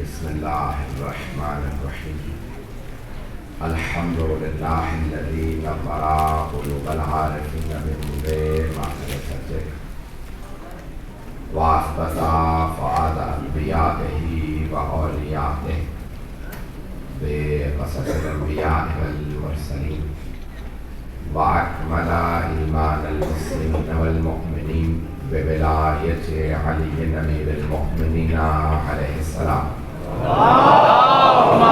بسم الله الرحمن الرحيم. الحمد لله الذي نظر قلوب العارفين بنور معرفته وأثبت فؤاد أنبيائه وأوليائه بقصص الأنبياء والمرسلين وأكمل إيمان المسلمين والمؤمنين بولاية علي أمير المؤمنين عليه السلام. اللهم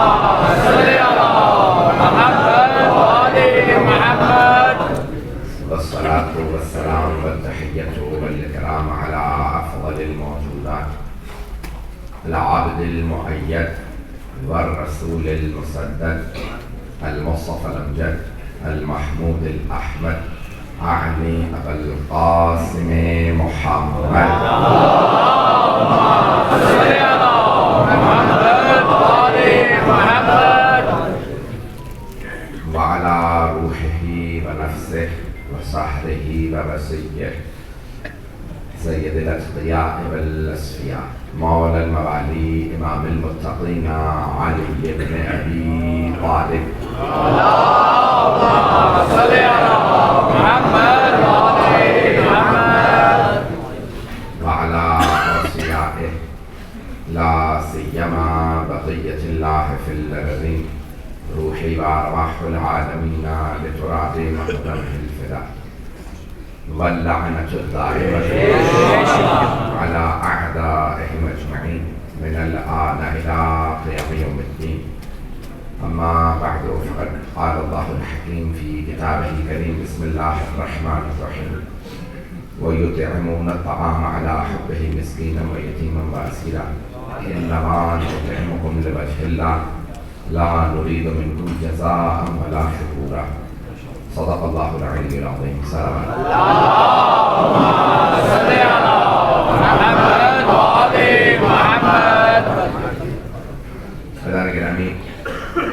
صل على محمد وآل محمد. والصلاة والسلام والتحية والإكرام على أفضل الموجودات العبد المؤيد والرسول المسدد المصطفى الأمجد المحمود الأحمد أعني أبا القاسم محمد. اللهم صل على محمد وآل محمد وعلى روحه ونفسه وصحره ووصيه سيد الأتقياء والأصفياء مولى الموالي إمام المتقين علي بن أبي طالب. اللهم صل على محمد وآل محمد وعلى أوصيائه لا سيما بقية الله في الأرضين روحي وأرواح العالمين لتراد مقدمه الفداء واللعنة الدائمة على أعدائهم أجمعين من الآن إلى قيام يوم الدين. أما بعد فقد قال الله الحكيم في كتابه الكريم بسم الله الرحمن الرحيم ويطعمون الطعام على حبه مسكينا ويتيما وأسيرا إنما نطعمكم لوجه الله لا نريد منكم جزاء ولا شكورا. صدق الله العلي العظيم. سلام اللهم صل على محمد وآل محمد. حضرات گرامی،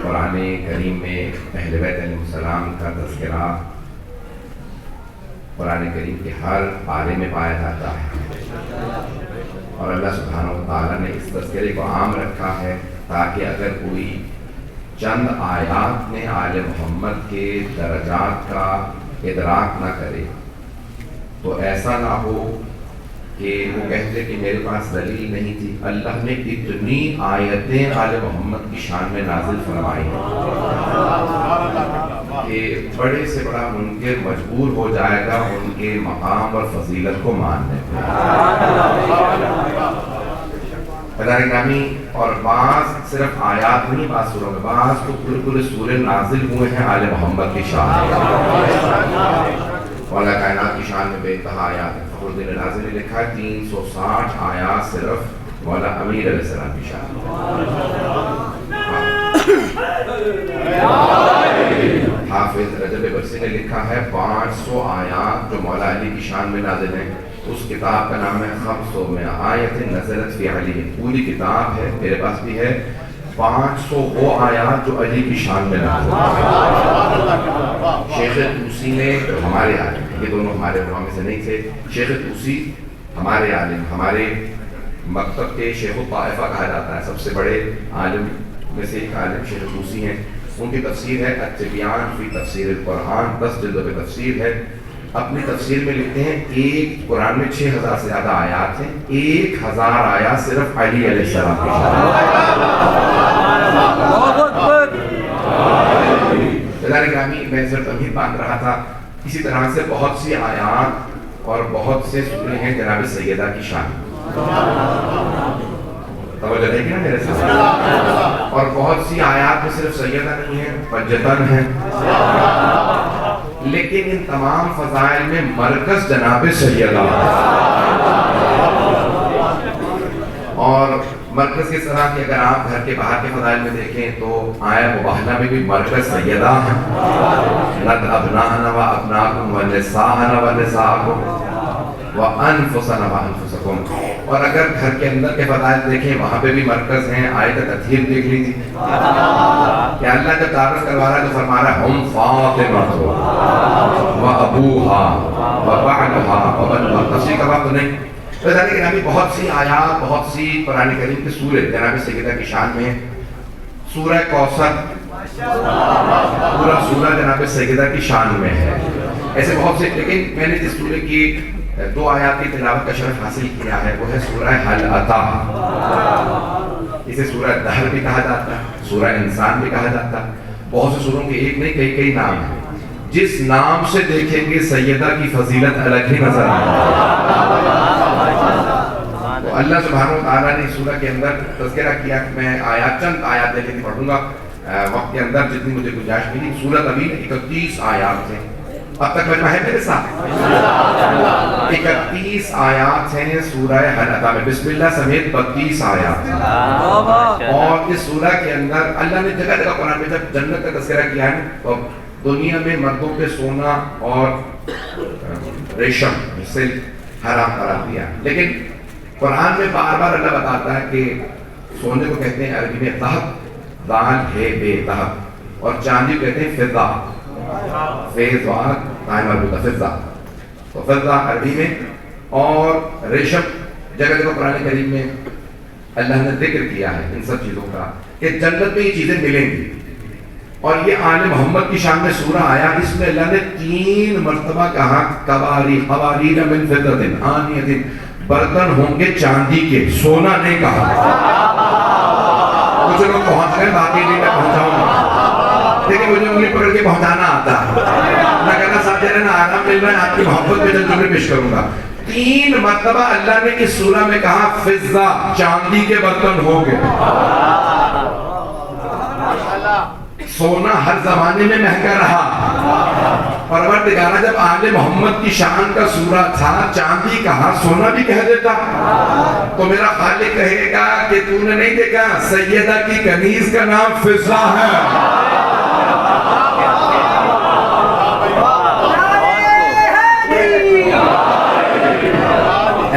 قرآن کریم میں اہل بیت علیہ السلام کا تذکرہ قرآن کریم کے ہر پارے میں پایا جاتا ہے اور اللہ سبحانہ و تعالیٰ نے اس تذکرے کو عام رکھا ہے تاکہ اگر کوئی چند آیات میں آل محمد کے درجات کا ادراک نہ کرے تو ایسا نہ ہو کہ وہ کہتے کہ میرے پاس دلیل نہیں تھی. اللہ نے اتنی آیتیں آل محمد کی شان میں نازل فرمائی ہیں کہ بڑے سے بڑا منکر مجبور ہو جائے گا ان کے مقام اور فضیلت کو ماننے پر. گرامی، اور بعض صرف آیات نہیں، بعض سوروں میں بعض تو پورے سورے نازل ہوئے ہیں آل محمد کی شان میں. مولا کائنات کی شان میں بے انتہا آیات ہیں. فخر الدین رازی نے لکھا ہے 360 آیات صرف مولا امیر علیہ السلام کی شان میں. حافظ رجب برسی نے لکھا ہے 500 آیات جو مولا علی کی شان میں نازل ہیں. اس کتاب کا نام ہے 500 میں آیت نزلت فی علی. پوری کتاب ہے، میرے پاس بھی ہے. 500 وہ آیات جو علی کی شان میں نازل ہیں. شیخ طوسی نے، ہمارے عالم، یہ دونوں ہمارے علماء میں سے نہیں تھے. شیخ طوسی ہمارے عالم، ہمارے مکتب کے شیخ الطائفہ کہا جاتا ہے. سب سے بڑے عالم میں سے ایک عالم شیخ طوسی ہیں. ان کی تفسیر ہے التبیان فی تفسیر القرآن، 10 جلدوں میں تفسیر ہے. اپنی تفسیر میں لکھتے ہیں ایک قرآن میں 6000 سے زیادہ آیات ہیں، 1000 آیات صرف علی علیہ السلام کی شان. میں صرف تمہید باندھ رہا تھا. اسی طرح سے بہت سی آیات اور بہت سے سورے ہیں جناب سیدہ کی شان. توجہ دیکھیں نا میرے ساتھ. اور بہت سی آیات میں صرف سیدہ نہیں ہیں، پنجتن ہیں. لیکن ان تمام فضائل میں مرکز جناب سیدہ. اور مرکز کس طرح کہ اگر آپ گھر کے باہر کے فضائل میں دیکھیں تو آیہ مباہلہ میں بھی مرکز سیدہ ہیں. نَدْ أَبْنَاءَنَا وَأَبْنَاءَكُمْ وَنِسَاءَنَا وَنِسَاءَكُمْ وَأَنفُسَنَا وَأَنفُسَكُمْ. اور اگر گھر کے اندر کے فضائل دیکھیں وہاں پہ بھی مرکز ہیں. آیت تطہیر دیکھ لی تھی کہ اللہ جب تعارف کروا رہا ہے تو فرما رہا ہے ہم فاطمہ وَأَبُوهَا وَبَعْلُهَا وَبَنُوهَا. تفسیر کا وقت نہیں. تو جناب بہت سی آیات، بہت سی قرآن کریم کی سورت جناب سیدہ کی شان میں. سورہ کوثر پورا سورہ جناب سیدہ کی شان میں ہے. ایسے بہت سے، لیکن میں نے جس سورہ کی 2 آیات کی تلاوت کا شرف حاصل کیا ہے وہ ہے سورہ حل اتی. اسے سورہ دہر بھی کہا جاتا ہے، سورہ انسان بھی کہا جاتا ہے. بہت سے سوروں کے ایک نہیں کئی نام ہیں. جس نام سے دیکھیں گے سیدہ کی فضیلت الگ ہی نظر آئے. تو اللہ سبحانہ وتعالیٰ نے سورہ کے اندر تذکرہ کیا. میں چند آیات لے کے پڑھوں گا وقت کے اندر جتنی مجھے گنجائش ملی. سورہ ابھی 31 آیات ہیں. اب تک مجمع ہے میرے ساتھ؟ 31 آیات ہیں سورہ حل اتی میں. بسم اللہ سمیت 32 آیات ہیں. اور اس سورہ کے اندر اللہ نے جگہ جگہ قرآن میں جب جنت کا تذکرہ کیا ہے تو دنیا میں مردوں پہ سونا اور ریشم سلک حرام قرار دیا. لیکن قرآن میں بار بار اللہ بتاتا ہے کہ سونے کو کہتے ہیں عربی میں ذہب، دال ہے بے ذہب، اور چاندی کو کہتے ہیں فضہ. فیض واد قائم مربوطہ فضہ، تو فضہ عربی میں. اور ریشم جگہ جگہ قرآن کریم میں اللہ نے ذکر کیا ہے ان سب چیزوں کا کہ جنت میں یہ چیزیں ملیں گی. اور یہ آل محمد کی شان میں سورہ آیا. اس میں اللہ نے 3 مرتبہ کہا قواریر من فضۃ آنیۃ، برتن ہوں گے چاندی کے، سونا نہیں کہا. کچھ لوگ پہنچ گئے، باقی نہیں میں پہنچاؤں گا، لیکن مجھے انگلی پکڑ کے پہنچانا آتا ہے. میں کہنا ساتھ دے رہے نا آرام مل رہا ہے، آپ کی محبت میں چند جملے پیش کروں گا. 3 مرتبہ اللہ نے اس سورہ میں کہا فضہ، چاندی کے برتن ہوں گے. سونا ہر زمانے میں مہنگا رہا. پروردگارہ جب آل محمد کی شان کا سورہ تھا، چاندی کہا، سونا بھی کہہ دیتا. تو میرا خالق کہے گا کہ تو نے نہیں دیکھا سیدہ کی کنیز کا نام فضہ ہے.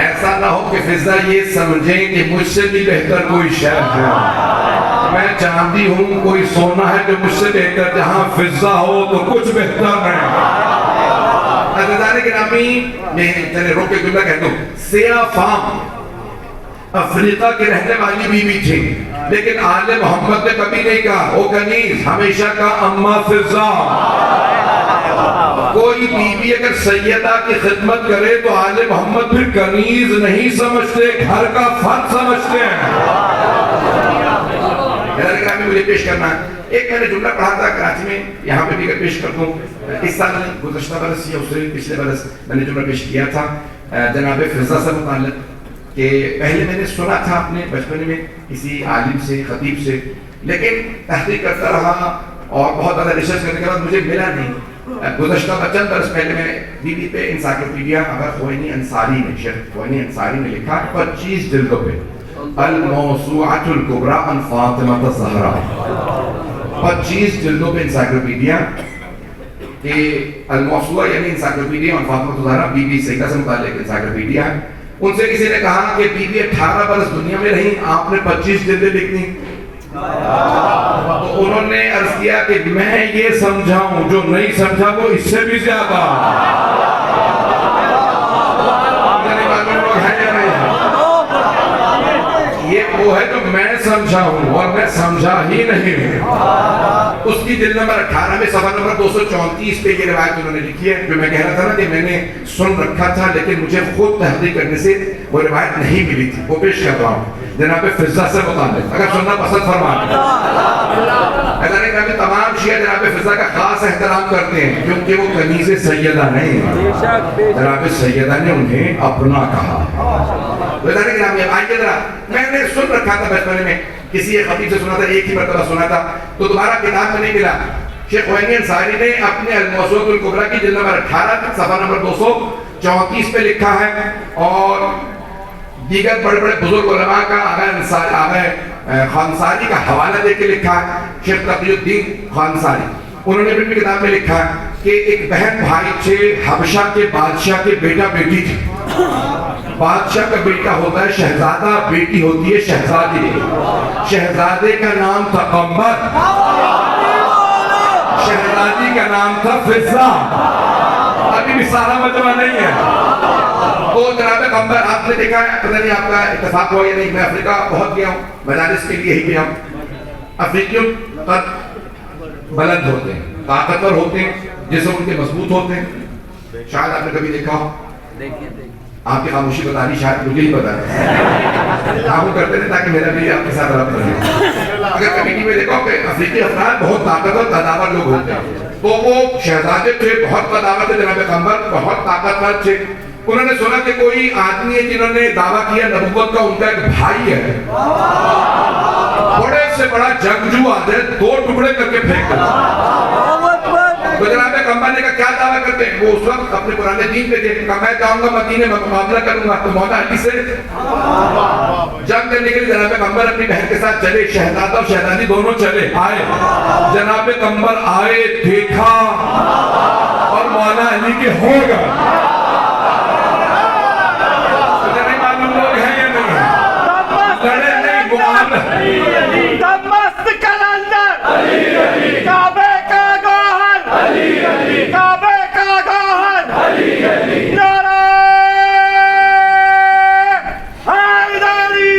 ایسا نہ ہو کہ فضہ یہ سمجھیں کہ مجھ سے بھی بہتر کوئی شہر ہے. میں چاندی ہوں، کوئی سونا ہے جو مجھ سے بہتر. جہاں فضہ ہو تو کچھ بہتر نہیں. عزیزان گرامی، میں چلے روک کے جملہ کہہ دوں. سیاہ فام افریقہ کے رہنے والی بیوی تھی، لیکن آل محمد نے کبھی نہیں کہا او کنیز، ہمیشہ کا اما فضہ. کوئی بیوی اگر سیدہ کی خدمت کرے تو آل محمد پھر کنیز نہیں سمجھتے، گھر کا فرد سمجھتے ہیں. مجھے پیش کرنا ہے. ایک میں نے جملہ پڑھا تھا کراچی میں، یہاں پہ بھی پیش کر دوں. اس سال گزشتہ برس یا اس سے پچھلے برس میں نے جملہ پیش کیا تھا جناب فضہ سے متعلق. کہ پہلے میں نے سنا تھا اپنے بچپن میں کسی عالم سے، خطیب سے، لیکن تحقیق کرتا رہا اور بہت زیادہ ریسرچ کرنے کے بعد مجھے ملا نہیں. گزشتہ چند برس پہلے میں ٹی وی پہ انسائکلوپیڈیا خوئینی انصاری نے، شیخ خوئینی انصاری نے لکھا 25 جلدوں پہ الموسوعۃ الکبریٰ عن فاطمہ الزہرا. 25 جلدوں پہ انسائکلوپیڈیا کہ الموسوعہ یعنی انسائکلوپیڈیا عن فاطمہ الزہرا، بی بی سیدہ سے متعلق انسائکلوپیڈیا ہے. ان سے کسی نے کہا کہ بی بی 18 برس دنیا میں رہی، آپ نے 25 جلدیں لکھ دی. تو انہوں نے عرض کیا کہ میں یہ سمجھاؤں، جو نہیں سمجھا وہ اس سے بھی زیادہ. یہ وہ ہے جو میں سمجھا ہوں اور میں سمجھا ہی نہیں. اس کی جلد نمبر 18 میں صفحہ نمبر 234 پہ یہ روایت انہوں نے لکھی ہے. جو میں کہہ رہا تھا نا کہ میں نے سن رکھا تھا لیکن مجھے خود تحقیق کرنے سے وہ روایت نہیں ملی تھی، وہ پیش کر رہا ہوں جناب فضہ سے متعلق، اگر سننا پسند فرمائیں. تمام شیعہ جناب فضہ کا خاص احترام کرتے ہیں کیونکہ وہ کنیز سیدہ نہیں ہیں. جناب سیدہ نے انہیں اپنا کہا. میں نے سن رکھا تھا بچپن میں، کسی ایک خطیب سے سنا تھا، ایک ہی مرتبہ سنا تھا، تو دوبارہ کتاب میں نہیں ملا. شیخ خوئینی انصاری نے اپنے الموسوعۃ الکبریٰ کی جلد نمبر 18 صفحہ نمبر 234 پہ لکھا ہے. اور دیگر بڑے بڑے بزرگ علماء کا آغا خانساری کا حوالہ دے کے لکھا ہے. شیخ تقی الدین خانساری، انہوں نے اپنی کتاب میں لکھا ہے کہ ایک بہن بھائی تھے، حبشہ کے بادشاہ کے بیٹا بیٹی تھی. بادشاہ کا بیٹا ہوتا ہے شہزادہ، بیٹی ہوتی ہے شہزادی. شہزادے کا نام تھا قمر، شہزادی کا نام تھا فضہ. ابھی بھی سارا مجمع نہیں ہے. تو جناب پیغمبر آپ نے دیکھا ہے، پتہ نہیں آپ کا اتفاق ہوا یا نہیں، میں افریقہ بہت گیا ہوں، مجالس کے لیے ہی گیا ہوں. افریقیوں قد بلند ہوتے ہیں، طاقتور ہوتے ہیں، جسم ان کے مضبوط ہوتے ہیں. شاید آپ نے کبھی دیکھا ہو، آپ کی خاموشی بتا دی، شاید مجھے ہی پتا ہے، آپ کرتے ہیں تاکہ میرا بھی آپ کے ساتھ رابطہ رہے. اگر کمیٹی میں دیکھا کہ افریقی افراد بہت طاقتور قداور لوگ ہوتے ہیں، تو وہ شہزادے تھے، بہت قداور تھے، جناب پیغمبر بہت طاقتور تھے. انہوں نے سنا کہ کوئی آدمی ہے جنہوں نے دعویٰ کیا نبوت کا، ان کا ایک بھائی ہے، بڑے سے بڑا جنگجو آتے ہیں، 2 ٹکڑے کر کے پھینک دیتے. تو جناب پیغمبر نے کہا کیا دعویٰ کرتے ہیں؟ وہ اس وقت اپنے پرانے دین پہ تھے. کہا میں جاؤں گا مدینے میں مقابلہ کروں گا. تو مولا علی سے جنگ کرنے کے لیے جناب پیغمبر اپنی بہن کے ساتھ چلے. شہزادہ اور شہزادی دونوں چلے آئے. جناب پیغمبر آئے، دیکھا اور مولا علی کے ہو گئے. تجھے نہیں معلوم لوگ ہیں یا نہیں ہیں؟ لڑے نہیں، معاملہ دمشق کلندر کعبے کا گوہر، کعبے کا گوہر، نعرہ حیدری.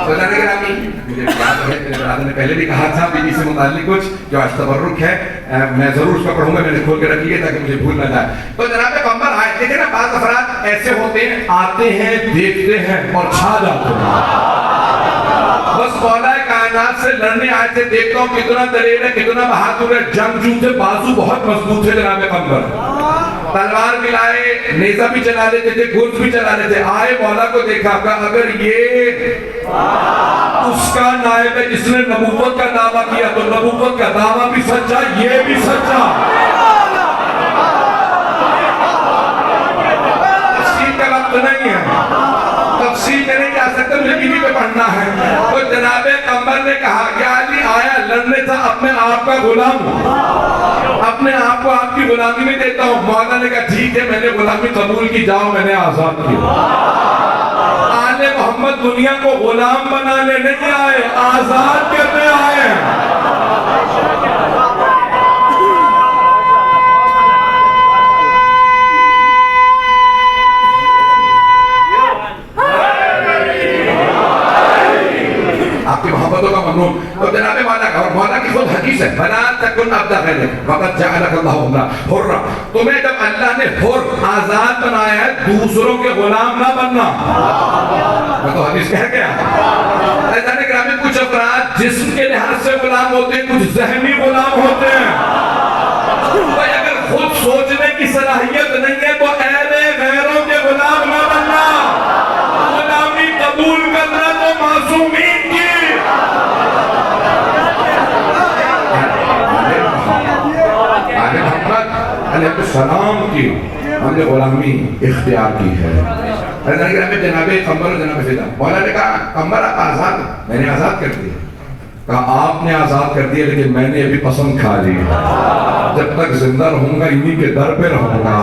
سوچانے کے رامی مجھے یاد ہے میرے برادر نے پہلے بھی کہا تھا بی بی سے متعلق کچھ جو آج تبرک ہے، میں ضرور اس کو پڑھوں گا، میں نے کھول کے رکھ لیا تاکہ مجھے بھول نہ جائے. تو جناب پیغمبر آئے. دیکھیں نا بعض افراد ایسے ہوتے ہیں، آتے ہیں، دیکھتے ہیں اور چھا جاتے ہیں. بس مولا کائنات سے لڑنے آئے تھے. دیکھتا ہوں کتنا دلیر ہے، کتنا بہادر ہے. جنگجو تھے، بازو بہت مضبوط تھے جناب پیغمبر. تلوار بھی لائے، نیزہ بھی چلا لیتے تھے، گرز بھی چلا لیتے. آئے مولا کو دیکھا، کہا اگر یہ اس کا نائب ہے جس نے نبوت کا دعویٰ کیا تو نبوت کا دعویٰ بھی سچا، یہ بھی سچا. تفصیل کا وقت نہیں ہے، تفصیل میں نہیں جا سکتے، مجھے بیوی پہ پڑھنا ہے. تو جناب پیغمبر نے کہا یا علی آیا لڑنے تھا، اپنے آپ کا غلام ہوں، اپنے آپ کو آپ کی غلامی میں دیتا ہوں. مولا نے کہا ٹھیک ہے، میں نے غلامی قبول کی، جاؤ میں نے آزاد کیا. آل محمد دنیا کو غلام بنانے نہیں آئے، آزاد کرنے آئے ہیں. آپ کی محبتوں کا ممنون. تو جناب مولا کا، اور مولا کی خود حدیث ہے، بلا تکن عبد غیرک وقد جعلک اللہ حرا. تمہیں جب اللہ نے حر آزاد بنایا ہے، دوسروں کے غلام نہ بننا. میں تو حدیث کہہ گیا. ایسانے گرامی کچھ افراد جسم کے لحاظ سے غلام ہوتے ہیں، کچھ ذہنی غلام ہوتے ہیں. بھائی اگر خود سوچنے کی صلاحیت نہیں ہے تو اہل غیروں کے غلام نہ بننا. غلامی قبول کرنا تو معصومین کی. آل محمد علیہ السلام کی ہم نے غلامی اختیار کی ہے. جناب قمر و جناب فضا. مولا نے کہا قمر آپ آزاد، میں نے آزاد کر دیا. کہا آپ نے آزاد کر دیا لیکن میں نے ابھی قسم کھا لی، جب تک زندہ رہوں گا انہی کے در پہ رہوں گا.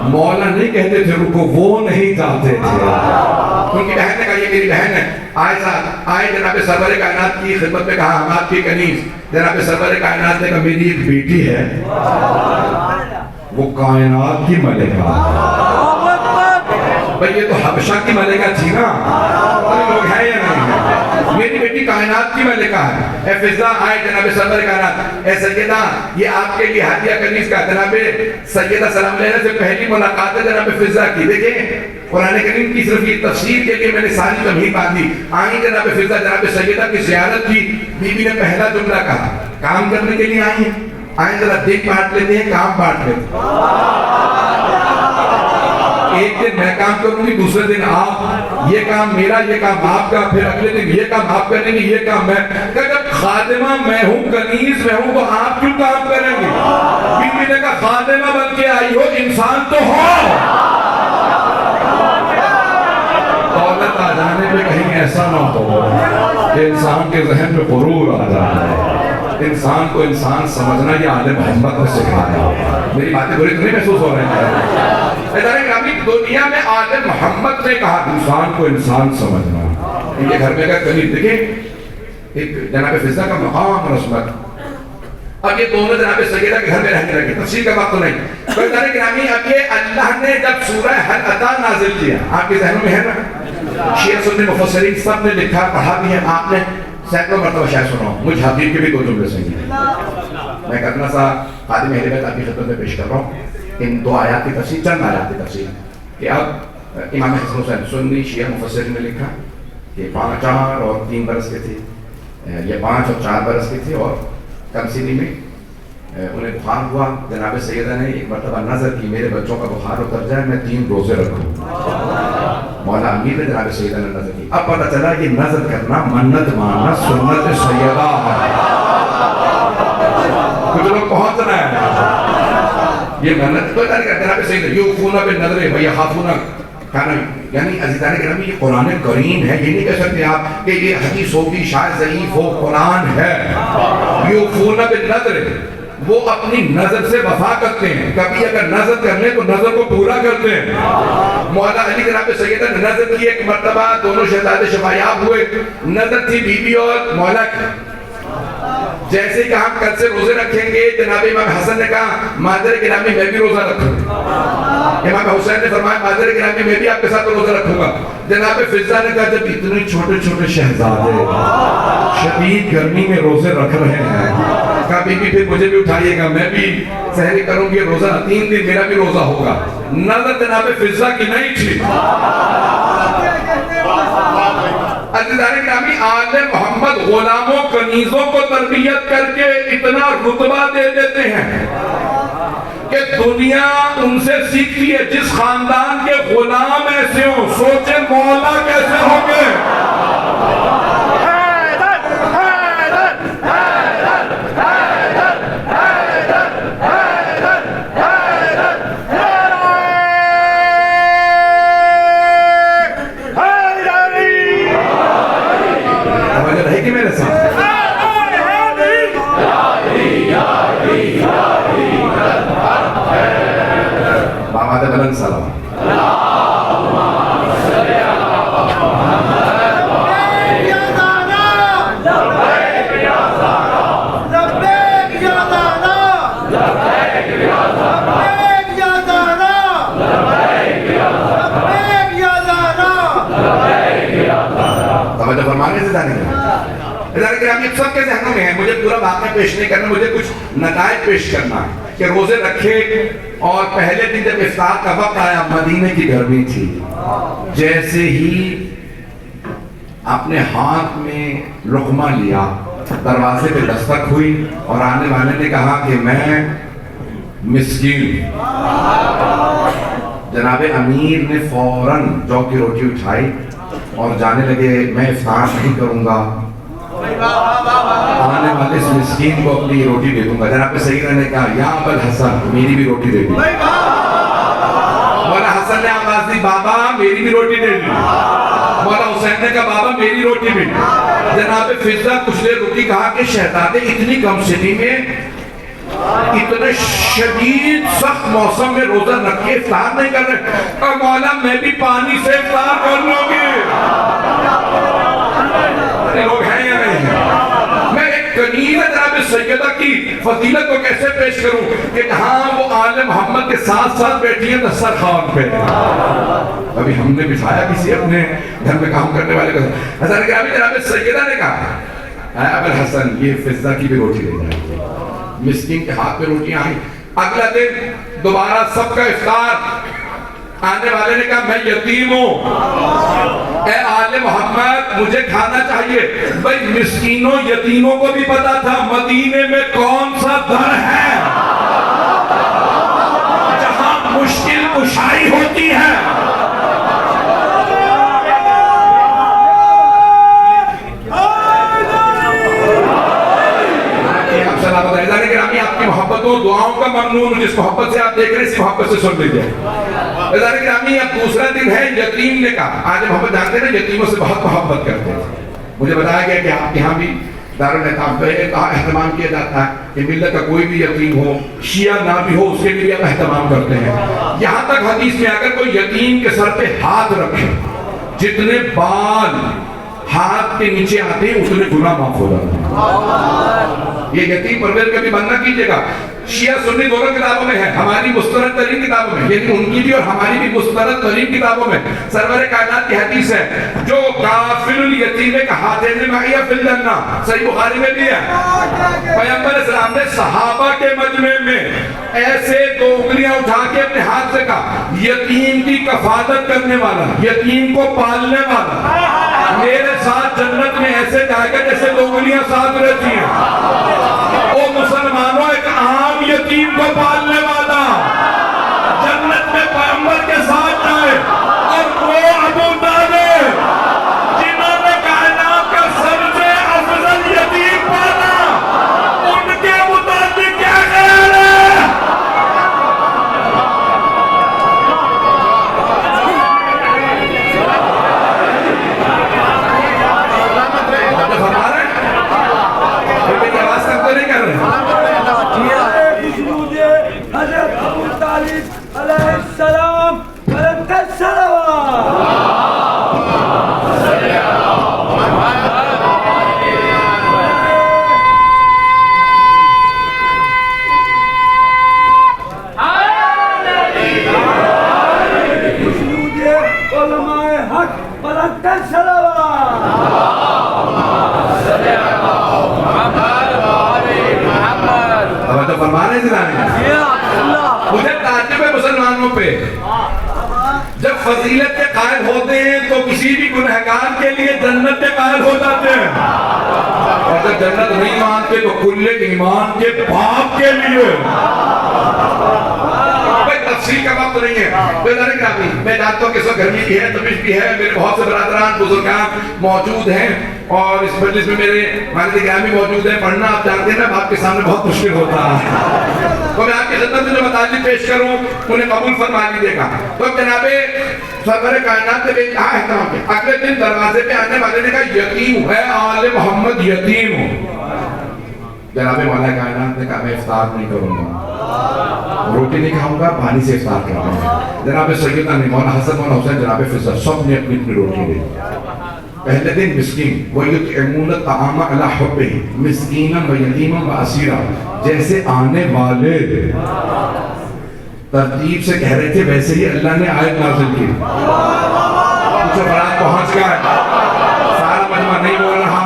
مولا نہیں کہتے تھے رکو، وہ نہیں چاہتے تھے. ان کی بہن نے کہا یہ میری بہن ہے. آئے جناب سرور کائنات کی خدمت میں، کہا ہم آپ کی کنیز. جناب سرور کائنات نے کہا میری ایک بیٹی ہے، وہ کائنات کی ملکہ. بھئی یہ تو حبشہ کی ملکہ تھی نا، لوگ ہیں یا نہیں؟ میری بیٹی کائنات کی ملکہ ہے. اے فضا آئے جناب سرور کائنات. اے سیدہ یہ آپ کے لیے ہدیہ کنیز کا. جناب سیدہ سلام لینے سے پہلی ملاقات ہے جناب فضا کی. دیکھیں قرآن کریم کی صرف یہ تفسیر کے لیے میں نے ساری تمہید باندھی. آئیں جناب فضا جناب سیدہ کی زیارت کی. بی بی نے پہلا جملہ کہا کام کرنے کے لیے آئی ہیں. آئیں ذرا دیکھ بانٹ لیتے ہیں، کام بانٹ لیتے ہیں. ایک دن میں کام کروں گی، دوسرے دن آپ، یہ کام میرا، یہ کام آپ کا، پھر اگلے دن یہ کام آپ کریں گے، یہ کام میں. جب خادمہ میں ہوں، کنیز میں ہوں، تو آپ کیوں کام کریں گے؟ بی بی نے کہا خادمہ بن کے آئی ہو، انسان تو ہو. دولت آ جانے پہ کہیں ایسا نہ ہو کہ انسان کے ذہن میں غرور آ جائے. انسان کو انسان سمجھنا یہ آل محمد نے سکھایا. میری باتیں بری تو نہیں محسوس ہو رہے ہیں؟ دنیا میں آل محمد نے کہا انسان کو انسان سمجھنا. ان کے گھر میں اگر کنیز دیکھیں، ایک جناب فضا کا مقام رسمت. اب یہ دونوں جناب سیدہ کے گھر میں رہنے لگے، تفصیل کا وقت تو نہیں. تو ادارے گرامی اب یہ اللہ نے جب سورہ حل عطا نازل کیا، آپ کے ذہنوں میں ہے نا، شیعہ سنی مفسرین سب نے لکھا پڑھا بھی ہے، آپ نے سینکڑوں مرتبہ شاید سنا ہو. مجھ حبیب کے بھی دو جملے صحیح ہیں. میں کرنا سا خادم اہل بیت آپ کی خدمت میں پیش کر رہا ہوں ان دو آیات کی تفسیر، چند آیات کی تفسیر کہ اب امام حسن حسین سنی شیعہ مفسرین نے لکھا کہ 4 اور 3 برس کے تھے، یہ 5 اور 4 برس کے تھے، اور کمسینی میں انہیں بخار ہوا. جناب سیدہ نے ایک مرتبہ نظر کی میرے بچوں کا بخار اتر جائے میں 3 روزے رکھوں. مولا امیر نے جناب سیدہ نے نظر کی. اب پتہ چلا کہ نظر کرنا منت ماننا سنت سیدہ ہے. کچھ لوگ پہنچ رہے ہیں یہ منت تو جناب سیدہ یوفون بالنذر ویخافون کھانا، یعنی عزیزان کرام یہ قرآن کریم ہے. یہ نہیں کہہ سکتے آپ کہ یہ حدیث ہوگی شاید ضعیف ہو، قرآن ہے. یوفون بالنذر، وہ اپنی نظر سے وفا کرتے ہیں. کبھی اگر نظر کر لیں تو نظر کو پورا کرتے ہیں. مولا علی جناب سیدہ نے نظر کی ایک مرتبہ، دونوں شہزادے شفایاب ہوئے. نظر تھی بی بی اور مولا کی. جیسے کہ ہم کل سے روزے رکھیں گے، جناب امام حسن نے کہا مادر گرامی میں بھی روزہ رکھوں گا. امام حسین نے فرمایا مادر گرامی میں بھی آپ کے ساتھ روزہ رکھوں گا. جناب فضہ نے کہا جب اتنے چھوٹے چھوٹے شہزادے شدید گرمی میں روزے رکھ رہے ہیں، کہا بی بی پھر مجھے بھی اٹھائیے گا، میں بھی سحری کروں گی روزہ، 3 دن میرا بھی روزہ ہوگا. نظر جناب فضہ کی نہیں تھی. عزیزان گرامی آل محمد غلاموں کنیزوں کو تربیت کر کے اتنا رتبہ دے دیتے ہیں کہ دنیا ان سے سیکھتی ہے. جس خاندان کے غلام ایسے ہوں، سوچیں مولا کیسے ہوں گے. بلند سلام. توجہ فرمانے سے جانے گا. سب کے ذہنوں میں ہے. مجھے پورا واقعہ پیش نہیں کرنا، مجھے کچھ نتائج پیش کرنا ہے کہ روزے رکھے اور پہلے دن جب افطار کا وقت آیا، مدینے کی گرمی تھی. جیسے ہی اپنے ہاتھ میں لقمہ لیا، دروازے پہ دستک ہوئی اور آنے والے نے کہا کہ میں مسکین. جناب امیر نے فوراً جو کی روٹی اٹھائی اور جانے لگے میں افطار نہیں کروں گا، آنے والے اس مسکین کو اپنی روٹی دے دوں گا. جناب سیدہ نے کہا یا ابا الحسن میری بھی روٹی دے دی. مولا حسن نے آواز دی بابا میری بھی روٹی دے دی. مولا حسین نے کہا بابا میری روٹی بھی. جناب فضہ کچھ دیر رکی، کہا کہ شہزادے اتنی کم سنی میں اتنے شدید سخت موسم میں روزہ رکھ کے افطار نہیں کر رہے. اور مولا میں بھی پانی سے افطار کر لوں گی. لوگ ہیں یا نہیں ہیں؟ میں ایک کنیز جناب سیدہ کی فضیلت کو کیسے پیش کروں کہ جہاں وہ آل محمد کے ساتھ ساتھ بیٹھی ہیں دسترخوان پہ. ابھی ہم نے بٹھایا کسی اپنے گھر میں کام کرنے والے کو. حضرت گرامی جناب سیدہ نے کہا اے ابا الحسن یہ فضہ کی بھی روٹی دے جائے. مسکین کے ہاتھ میں روٹیاں آئیں. اگلا دن دوبارہ سب کا افطار. آنے والے نے کہا میں یتیم ہوں، اے آل محمد مجھے کھانا چاہیے. بھئی مسکینوں یتیموں کو بھی پتا تھا مدینے میں کون سا در ہے جہاں مشکل کشائی ہوتی ہے. آپ کی محبتوں دعاؤں کا ممنون، جس محبت سے آپ دیکھ رہے ہیں اس محبت سے سن لیجئے. عزیزان گرامی اب دوسرا دن ہے. یتیم نے کہا آج محمد جانتے ہیں یتیموں سے بہت محبت کرتے ہیں. مجھے بتایا گیا کہ آپ یہاں بھی دارالایتام پہ اہتمام کیا جاتا ہے کہ ملت کا کوئی بھی یتیم ہو، شیعہ نہ بھی ہو، اس کے لیے آپ اہتمام کرتے ہیں. یہاں تک حدیث میں اگر کوئی یتیم کے سر پہ ہاتھ رکھے، جتنے بال ہاتھ کے نیچے آتے ہیں اتنے گناہ معاف ہو جاتے ہیں. یہ یتیم پرور کبھی بند نہ کیجیے گا. شیعہ سنی دونوں کتابوں میں ہے, ہماری مستند ترین کتابوں میں, یعنی ان کی بھی اور ہماری بھی مستند ترین کتابوں میں سرور کائنات کی حدیث ہے, جو کافل الیتیم کا ہاتھین معیہ فی الجنہ, صحیح بخاری میں بھی ہے. پیغمبر اسلام نے صحابہ کے مجمع میں ایسے دو انگلیاں اٹھا کے اپنے ہاتھ سے کہا, یتیم کی کفالت کرنے والا, یتیم کو پالنے والا میرے ساتھ جنت میں ایسے جائے گا جیسے دو انگلیاں ساتھ رہتی ہیں. او مسلمانوں, ایک عام یتیم کو پالنے والا جنت میں پیغمبر کے ساتھ جائے, اور وہ ابو طالب جنہوں نے کائنات کا سب سے افضل یتیم پالا, ان کے متعلق کیا خیال ہے؟ مجھے تعجب ہے مسلمانوں پہ, جب فضیلت کے قائل ہوتے ہیں تو کسی بھی گنہگار کے لیے جنت کے قائل ہو جاتے ہیں, اور جب جنت نہیں مانتے تو کل ایمان کے باپ کے لیے. تفصیل کا وقت نہیں ہے, میں جانتا ہوں کہ اس وقت گرمی بھی ہے, تپش بھی ہے, میرے بہت سے برادران بزرگان موجود ہیں, اور اس مجلس میں میرے والد گرامی موجود ہیں. پڑھنا آپ جانتے ہیں نا باپ کے سامنے بہت مشکل ہوتا ہے, تو میں آپ کی خدمت میں جو مطالب پیش کروں انہیں قبول فرما لیجیے گا. تو جناب سرور کائنات نے بھی کہا احترام کے اگلے دن دروازے پہ آنے والے نے کہا, یتیم ہے آل محمد یتیم ہو. جناب مولا کائنات نے کہا, میں افطار نہیں کروں گا, روٹی نہیں کھاؤں گا, پانی سے افطار کروں گا. جناب سیدنا نے مولانا حسن مولانا حسین جناب فضل سب نے اپنی اپنی روٹی لی. پہلے دن مسکین وَيُطْعِمُونَ الطَّعَامَ عَلَىٰ حُبِّهِ مِسْكِينًا وَيَتِيمًا وَأَسِيرًا, جیسے آنے والے ترتیب سے کہہ رہے تھے ویسے ہی اللہ نے آیت نازل کی. کچھ افراد پہنچ گئے, سارا مجمع نہیں بول رہا.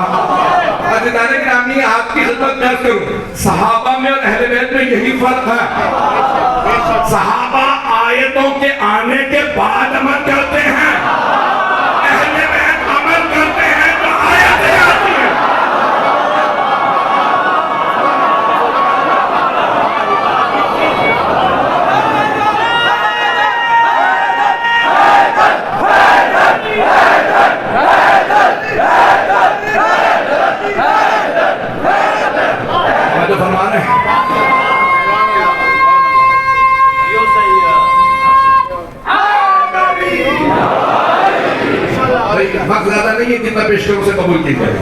عزیزان گرامی, آپ کی خدمت میں عرض کروں, صحابہ میں اور اہل بیت میں یہی فرق ہے. صحابہ آیتوں کے آنے کے بعد عمل کرتے ہیں, اہل بیت عمل کرتے ہیں تو آیتیں آتی ہیں. وقت زیادہ نہیں ہے جتنا پیش کروں سے قبول کی جائے.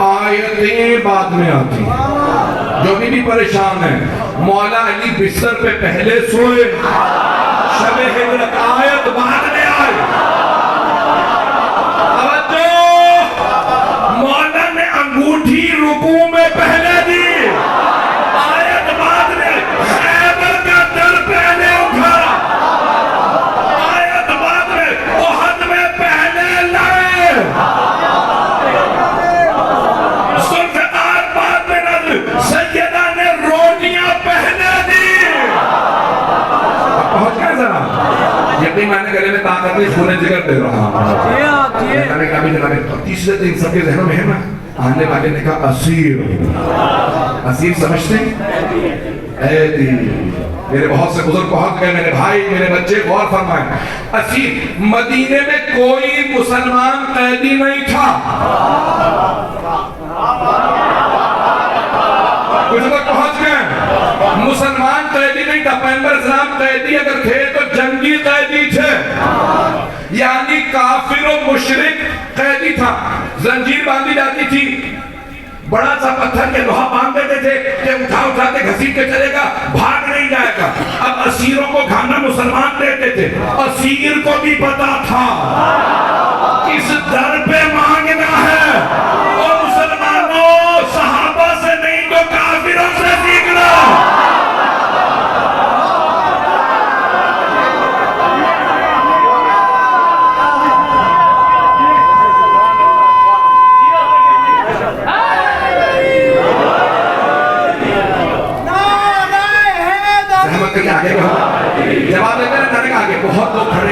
آیتیں بعد میں آتی ہیں. جو بھی پریشان ہیں, مولا علی بستر پہ پہلے سوئے, شب ہجرت آیت بعد میں آئی. مولا نے انگوٹھی رکوع میں پہلے دی, آیت بعد میں. خیبر کا در پہلے اٹھا, آیت بعد میں. احد میں پہلے لڑے, ذوالفقار بعد میں نظر. سیدہ نے روٹیاں پہلے دی. پہنچ گئے ذرا, یقین میں نے گلے میں طاقت نہیں, خون جگر دے رہا ہوں. تیسرے دن سب کے ذہنوں میں ہے نا, آنے والے نے کہا اسیر. اسیر سمجھتے اے دی, میرے بہت سے بزرگ پہنچ گئے, میرے بھائی میرے بچے غور فرمائیں. اسیر مدینے میں کوئی مسلمان قیدی نہیں تھا. کچھ لوگ پہنچ گئے, مسلمان قیدی نہیں تھا. پیغمبر اسلام قیدی اگر تھے تو جنگی قیدی تھے, یعنی کافر و مشرک قیدی تھا. زنجیر باندھی جاتی تھی, بڑا سا پتھر کے لوہا باندھ دیتے تھے کہ اٹھا کے گھسیٹ کے چلے گا, بھاگ نہیں جائے گا. اب اسیروں کو کھانا مسلمان دیتے تھے. اسیر کو بھی پتا تھا اس در پہ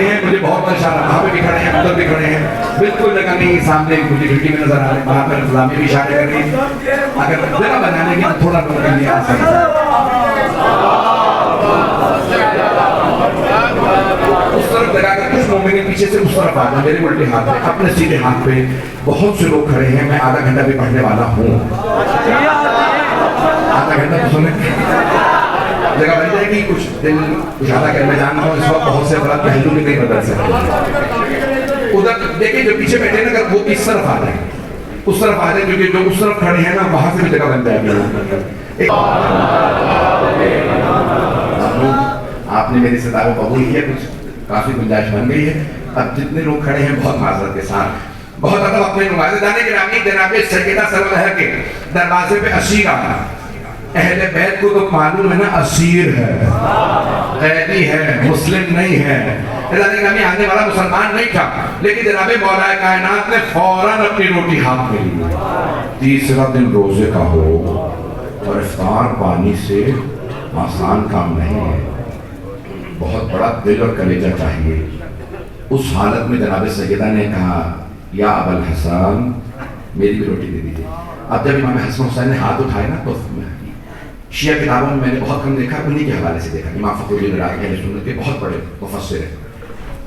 کھڑے ہیں مجھے بہت اشارہ، وہاں پہ بھی کھڑے ہیں، ادھر بھی کھڑے ہیں، بالکل جگہ نہیں سامنے مجھے کھڑکی میں نظر آ رہے ہیں، وہاں پر فلاں میں بھی اشارے کر رہی ہیں. اگر جگہ بنانے کی تھوڑا لوگ کے لیے آسان ہے. اس طرف جگہ کر کچھ مومنین پیچھے سے اس طرف آ جائیں، میرے الٹے ہاتھ پہ، اپنے سیدھے ہاتھ پہ. بہت سے لوگ کھڑے ہیں، میں آدھا گھنٹہ بھی پڑھنے والا ہوں. آدھا گھنٹہ تو سنیں جگہ بن جائے گی. کچھ دل کچھ آدھا کر میں جانتا ہوں اس وقت بہت سے افراد پہلو بھی نہیں بدل سکتے. ادھر دیکھیں جو پیچھے بیٹھے نا، اگر وہ اس طرف آ جائیں، اس طرف آ جائیں، کیونکہ جو اس طرف کھڑے ہیں نا وہاں سے بھی جگہ بن جائے گی. آپ نے میری صدا کو قبول کیا، کچھ کافی گنجائش بن گئی ہے. اب جتنے لوگ کھڑے ہیں بہت معذرت کے ساتھ، بہت ادب اپنے نمائندگان گرامی جناب سیدہ سرور کے دروازے پہ اسیر آنا. اہل بیت کو تو معلوم ہے نا، اسیر ہے، قیدی ہے، مسلم نہیں ہے. گرامی آنے والا مسلمان نہیں تھا، لیکن جناب مولا کائنات نے فوراً اپنی روٹی ہاتھ میں لی. تیسرا دن روزے کا ہو اور افطار پانی سے آسان کام نہیں ہے، بہت بڑا دل اور کلیجہ چاہیے. اس حالت میں جناب سیدہ نے کہا یا ابا الحسن میری بھی روٹی دے دیجیے. اب جب امام حسن حسین نے ہاتھ اٹھائے نا تو شیعہ کتابوں میں میں نے بہت کم دیکھا، انہی کے حوالے سے دیکھا. امام فخر الدین رازی اہل سنت کے بہت بڑے مفسر ہیں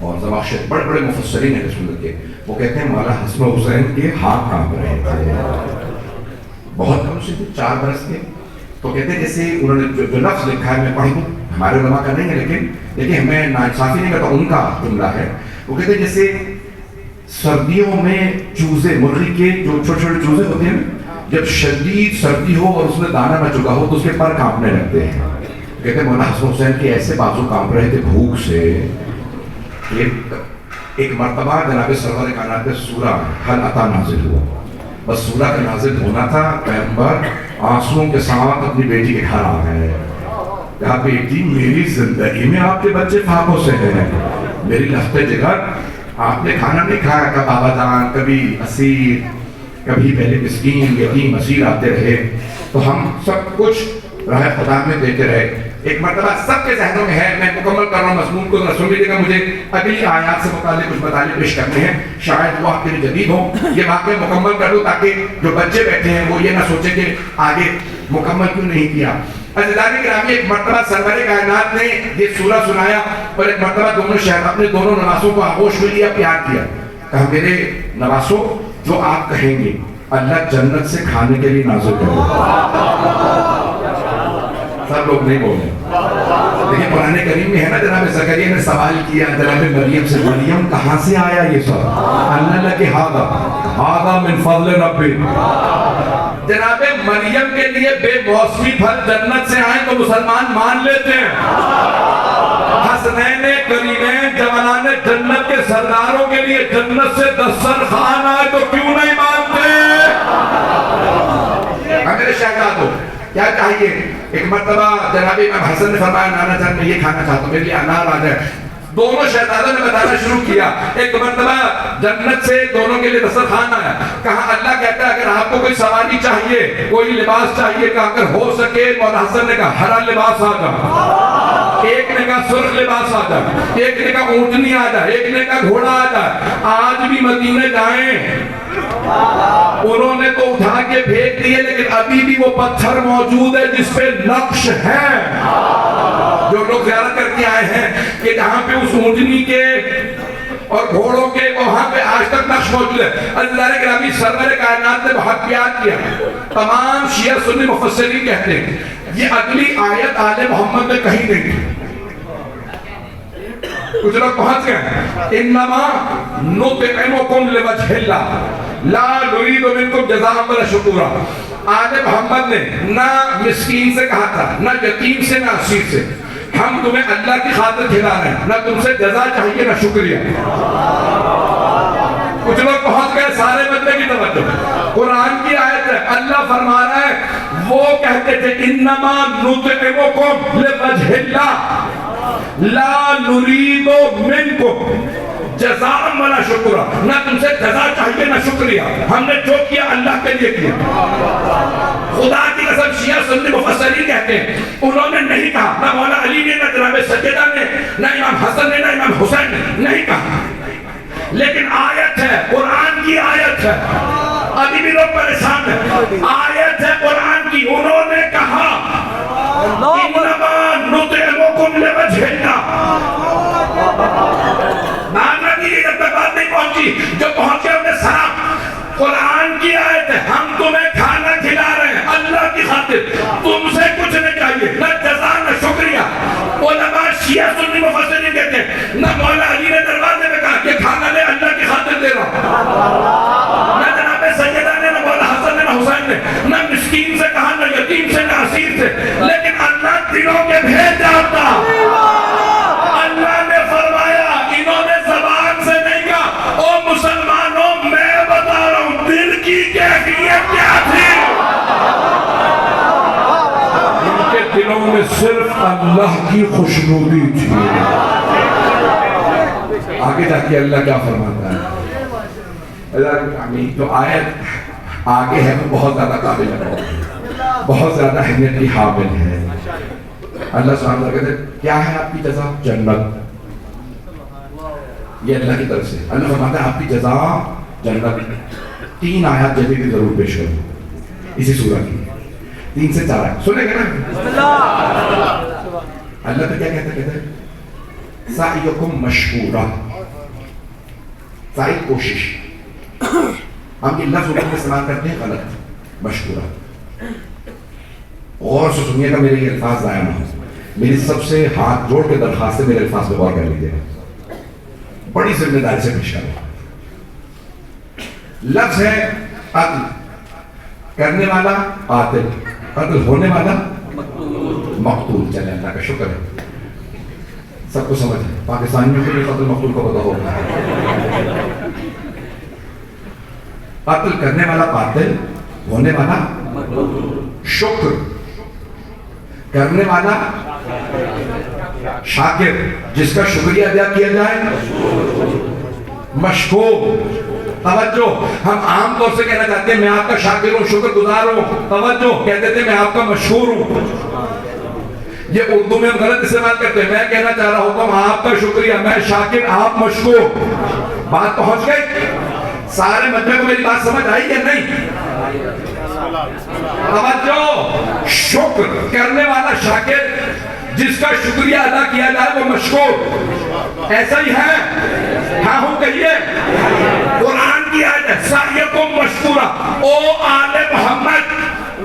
اور زمخشری بڑے بڑے مفسرین اہل سنت کے، وہ کہتے ہیں مولا حسن حسین کے ہاتھ کانپ رہے تھے. بہت کم سے 4 برس کے. تو کہتے ہیں جیسے انہوں نے جو لفظ لکھا ہے میں پڑھ دوں، ہمارے علماء کا نہیں ہے لیکن دیکھیں ہمیں ناانصافی نہیں کرتا، ان کا جملہ ہے. وہ کہتے ہیں جیسے سردیوں میں چوزے، مرغی کے جو چھوٹے چھوٹے چوزے ہوتے ہیں، جب شدید سردی ہو اور اس میں دانہ نہ چکا ہو تو اس کے پر کانپنے لگتے ہیں. کہتے ہیں مولانا حسن حسین کے ایسے بازو کانپ رہے تھے بھوک سے. ایک مرتبہ جناب سرور کائنات پہ سورہ حل عطا نازل ہوا. بس سورہ کا نازل ہونا تھا، پیغمبر آنسوؤں کے ساتھ اپنی بیٹی کے گھر آ گئے. کہا بیٹی میری زندگی میں آپ کے بچے فاقوں سے ہیں، میری لفظ جگر آپ نے کھانا نہیں کھایا. کب بابا جان کبھی اسیر، کبھی پہلے مسکین یتیم اسیر آتے رہے تو ہم سب کچھ راہ خدا میں دیتے رہے. ایک مرتبہ سب کے ذہنوں میں ہے، میں مکمل کر رہا ہوں مضمون کو، سن لیجیے گا. مجھے اگلی آیات سے متعلق کچھ مطالب پیش کرنے ہیں، شاید وہ آپ کے لیے جدید ہوں. یہ واقعہ مکمل کر دوں تاکہ جو بچے بیٹھے ہیں وہ یہ نہ سوچیں کہ آگے مکمل کیوں نہیں کیا. عزیزان گرامی ایک مرتبہ سرور کائنات نے یہ سورہ سنایا اور ایک مرتبہ دونوں شہر اپنے دونوں نواسوں کو آغوش میں لیا، پیار کیا. کہا میرے نواسوں جو آپ کہیں گے اللہ جنت سے کھانے کے لیے نازل کرے. سب لوگ نہیں بولے. لیکن قرآن کریم میں ہے نا، جناب زکریا نے سوال کیا جناب مریم سے، مریم کہاں سے آیا یہ سب؟ اللہ لکی ہذا من فضل ربی. جناب مریم کے لیے بے موسمی پھل جنت سے آئے تو مسلمان مان لیتے ہیں. حسنین کریمین جوانان جنت کے سرداروں کے لیے جنت سے دسترخوان آئے تو کیوں نہیں مانتے؟ میرے شہزادوں کیا چاہیے؟ ایک مرتبہ جناب امام حسن نے فرمایا نانا جان میں یہ کھانا چاہتا ہوں، میرے لیے انار آ جائے. دونوں شہزادوں نے بتانا شروع کیا. ایک مرتبہ جنت سے دونوں کے لیے دسترخوان آیا. کہا اللہ کہتا ہے اگر آپ کو کوئی سواری چاہیے، کوئی لباس چاہیے، کہ اگر ہو سکے، مولا حسن نے کہا ہرا لباس آ جائے، ایک نے کہا سرخ لباس آ جائے، ایک نے کہا اونٹنی آ جائے، ایک نے کہا گھوڑا آ جائے. آج بھی مدینے جائیں انہوں نے تو اٹھا کے پھینک دیے، لیکن ابھی بھی وہ پتھر موجود ہے جس پہ نقش ہے. جو لوگ زیارت کر کے آئے ہیں کہ جہاں پہ اس اونٹنی کے اور گھوڑوں کے وہاں پہ آج تک نقش موجود ہے. عزیزان گرامی سرور کائنات نے بہت پیار کیا. تمام شیعہ سنی مفسرین کہتے ہیں یہ اگلی آیت آل محمد میں کہیں نہیں تھی. کچھ لوگ پہنچ گئے انما نطعمکم لوجہ اللہ لا نرید منکم جزاء ولا شکورا. آل محمد نے نہ مسکین سے کہا تھا، نہ یتیم سے، نہ اسیر سے. ہم تمہیں اللہ کی خاطر کھلا رہے ہیں، نہ تم سے جزا چاہیے نہ شکریہ. کچھ لوگ پہنچ گئے سارے بندے کی توجہ. قرآن کی آیت ہے، اللہ فرما رہا ہے وہ کہتے تھے انما نطعمکم لوجہ اللہ لا نرید منکم جزاء ولا شکر، نہ تم سے جزا چاہیے نہ شکریہ، ہم نے جو کیا اللہ کے لیے کیا۔ خدا کی قسم شیعہ سنی مفسرین کہتے ہیں انہوں نے نہیں کہا، نہ مولا علی نے، نہ جناب سیدہ نے، نہ امام حسن نے، نہ امام حسین نے، نہیں کہا، لیکن آیت ہے، قرآن کی آیت ہے، ابھی بھی لوگ پریشان ہیں، آیت ہے قرآن کی، انہوں نے کہا انما نطعمکم لوجہ اللہ۔ نانا کی جب تک بات نہیں پہنچی، جو پہنچے انہیں سلام، قرآن کی آیت ہے، ہم تمہیں کھانا کھلا رہے ہیں اللہ کی خاطر، تم سے کچھ نہیں چاہیے، نہ جزا نہ شکریہ۔ علماء شیعہ سنی مفسرین کہتے ہیں نہ مولا علی نے دروازے میں کہا یہ کھانا لے اللہ کی خاطر دے رہا ہوں، نہ جناب سیدہ نے، نہ مولا حسن نے، نہ حسین نے، نہ مسکین سے کہا، نہ یتیم سے، نہ اسیر سے، لیکن اللہ دلوں کے بھید جانتا۔ اللہ نے فرمایا انہوں نے زبان سے نہیں کہا، او مسلمانوں میں بتا رہا ہوں دل کی کیفیت کیا تھی، ان کے دلوں میں صرف اللہ کی خوشنودی تھی۔ آگے جا کے اللہ کیا فرماتا ہے؟ جو آیت آگے ہے وہ بہت زیادہ قابل ہے، بہت زیادہ اہمیت کی حامل ہے۔ اللہ سبحانہ وتعالیٰ کہتے ہیں کیا ہے آپ کی جزا؟ جنت۔ یہ اللہ کی طرف سے اللہ فرماتا ہے آپ کی جزا جنت۔ 3 آیات جلدی بھی ضرور پیش کروں اسی سورہ کی، 3 سے 4 آیات سنیں گے نا؟ اللہ تو کیا کہتے ہیں سعیکم مشکورا، سعی کوشش، ہم یہ لفظ اردو میں استعمال کرتے ہیں غلط، مشکورا۔ غور سے سنیے گا، میرے یہ الفاظ ضائع نہ ہو، میری سب سے ہاتھ جوڑ کے درخواست ہے میرے الفاظ پہ غور کر لیجیے گا، بڑی ذمہ داری سے پیش کریں۔ لفظ ہے قتل کرنے والا قاتل، قتل ہونے والا مقتول۔ چلے اللہ کا شکر ہے سب کو سمجھ ہے، پاکستانیوں کو یہ قتل مقتول کو پتہ ہوگا۔ قتل کرنے والا قاتل، ہونے والا شکر کرنے والا شاکر، جس کا شکریہ ادا کیا جائے مشکور۔ توجہ، ہم عام طور سے کہنا چاہتے ہیں میں آپ کا شاکر ہوں، شکر گزار ہوں، توجہ کہتے تھے میں آپ کا مشکور ہوں، یہ اردو میں ہم غلط استعمال کرتے ہیں۔ میں کہنا چاہ رہا ہوں آپ کا شکریہ، میں شاکر آپ مشکور۔ بات پہنچ گئی؟ سارے مجمع کو میری بات سمجھ آئی یا نہیں؟ توجہ، شکر کرنے والا شاکر، جس کا شکریہ ادا کیا جائے وہ مشکور، ایسا ہی ہے؟ ہاں ہوں کہیے، قرآن کی آیت ہے سعیکم مشکورا، او آل محمد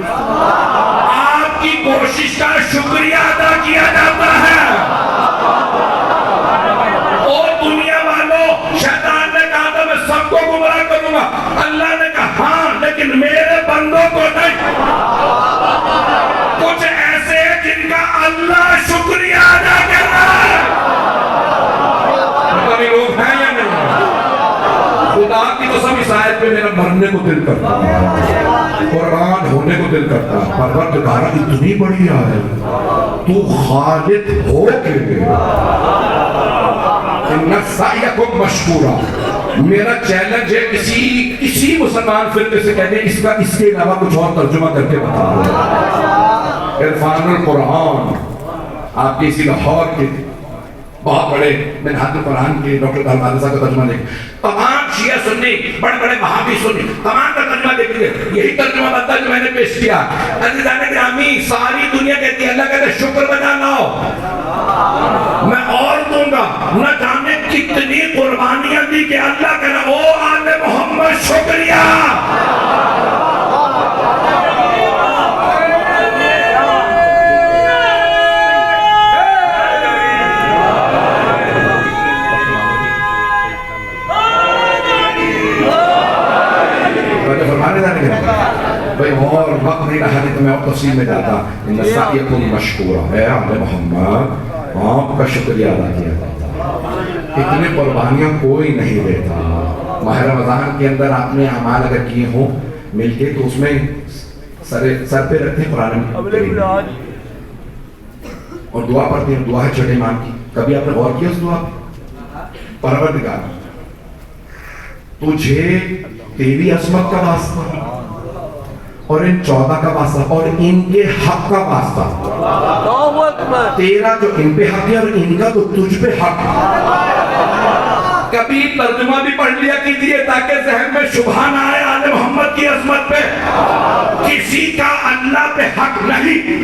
آپ کی کوشش کا شکریہ ادا کیا جاتا ہے۔ او دنیا والوں، شیطان نے کہا تھا میں سب کو گمراہ کروں گا، اللہ نے کہا ہاں لیکن میرے بندوں کو نہیں۔ کچھ ایسے ہیں جن کا اللہ شکریہ ادا کر رہا ہے، پتہ نہیں لوگ ہیں یا نہیں؟ خدا کی قسم اس آیت پہ میرا مرنے کو دل کرتا ہے، قربان ہونے کو دل کرتا ہے۔ پروردگار اتنی بڑی ہے، تو خالد ہو کے ان سعیکم مشکورا۔ میرا چیلنج ہے کسی مسلمان فرقے سے کہتے ہیں اس کے علاوہ کچھ اور ترجمہ کر کے بتا۔ عرفان القرآن آپ کی اسی لاہور کے بہت بڑے منہاج القرآن کے ڈاکٹر طالب صاحب کا ترجمہ دیکھیں، تمام شیعہ سنی، بڑے بڑے وہابی سنی، تمام کا ترجمہ دیکھیے، یہی ترجمہ بنتا جو میں نے پیش کیا۔ عزیزان گرامی، ساری دنیا کہتی ہے اللہ کہتے شکر بجا لاؤ، میں اور دوں گا، نہ جانے کتنی قربانیاں دی کہ اللہ کہنا او آل محمد شکریہ۔ بھئی اور وقت نہیں رہا نہیں تو میں اور تفصیل میں جاتا۔ ان سعیکم مشکورا، اے آل محمد آپ کا شکریہ ادا کیا جاتا۔ اتنے قربانیاں کوئی نہیں دیتا۔ ماہ رمضان کے اندر آپ نے اعمال اگر کیے ہوں مل کے تو اس میں سر پہ رکھتے ہیں قرآن کریم اور دعا پڑھتے ہیں، دعا ہے چھٹے امام کی۔ کبھی آپ نے غور کیا اس دعا؟ پروردگار تجھے تیری عظمت کا واسطہ اور ان 14 کا واسطہ اور ان کے حق کا واسطہ، تیرا جو ان پہ حق ہے اور ان کا تو تجھ پہ حق ہے۔ کبھی ترجمہ بھی پڑھ لیا کیجئے تاکہ ذہن میں شبہ نہ آئے آل محمد کی عظمت پہ۔ کسی کا اللہ پہ حق نہیں،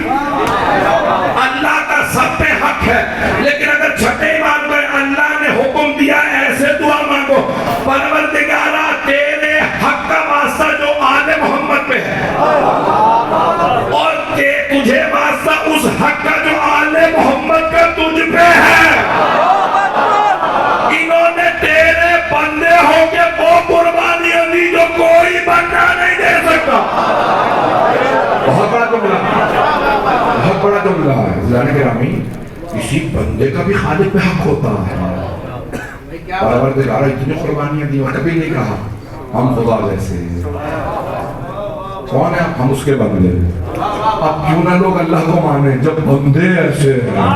اللہ کا سب پہ حق ہے، لیکن اگر چھٹے بات میں اللہ نے حکم دیا ایسے دعا مانگو، پروردگارہ تیرے حق کا واسطہ جو آل محمد پہ ہے اور تجھے واسطہ اس حق کا جو آل محمد کا تجھ پہ ہے، انہوں نے تیرے بندے ہو کے وہ قربانیاں دی جو کوئی بندہ نہیں دے سکتا۔ بہت بڑا جملہ، بہت بڑا جملہ ہے ذرا گرامی، کسی بندے کا بھی خالق پہ حق ہوتا ہے۔ پروردگارہ اتنی قربانیاں دی اور کبھی نہیں کہا ہم خدا جیسے ہیں۔ کون ہے ہم اس کے بندے؟ اب کیوں نہ لوگ اللہ کو مانے جب بندے ایسے ہیں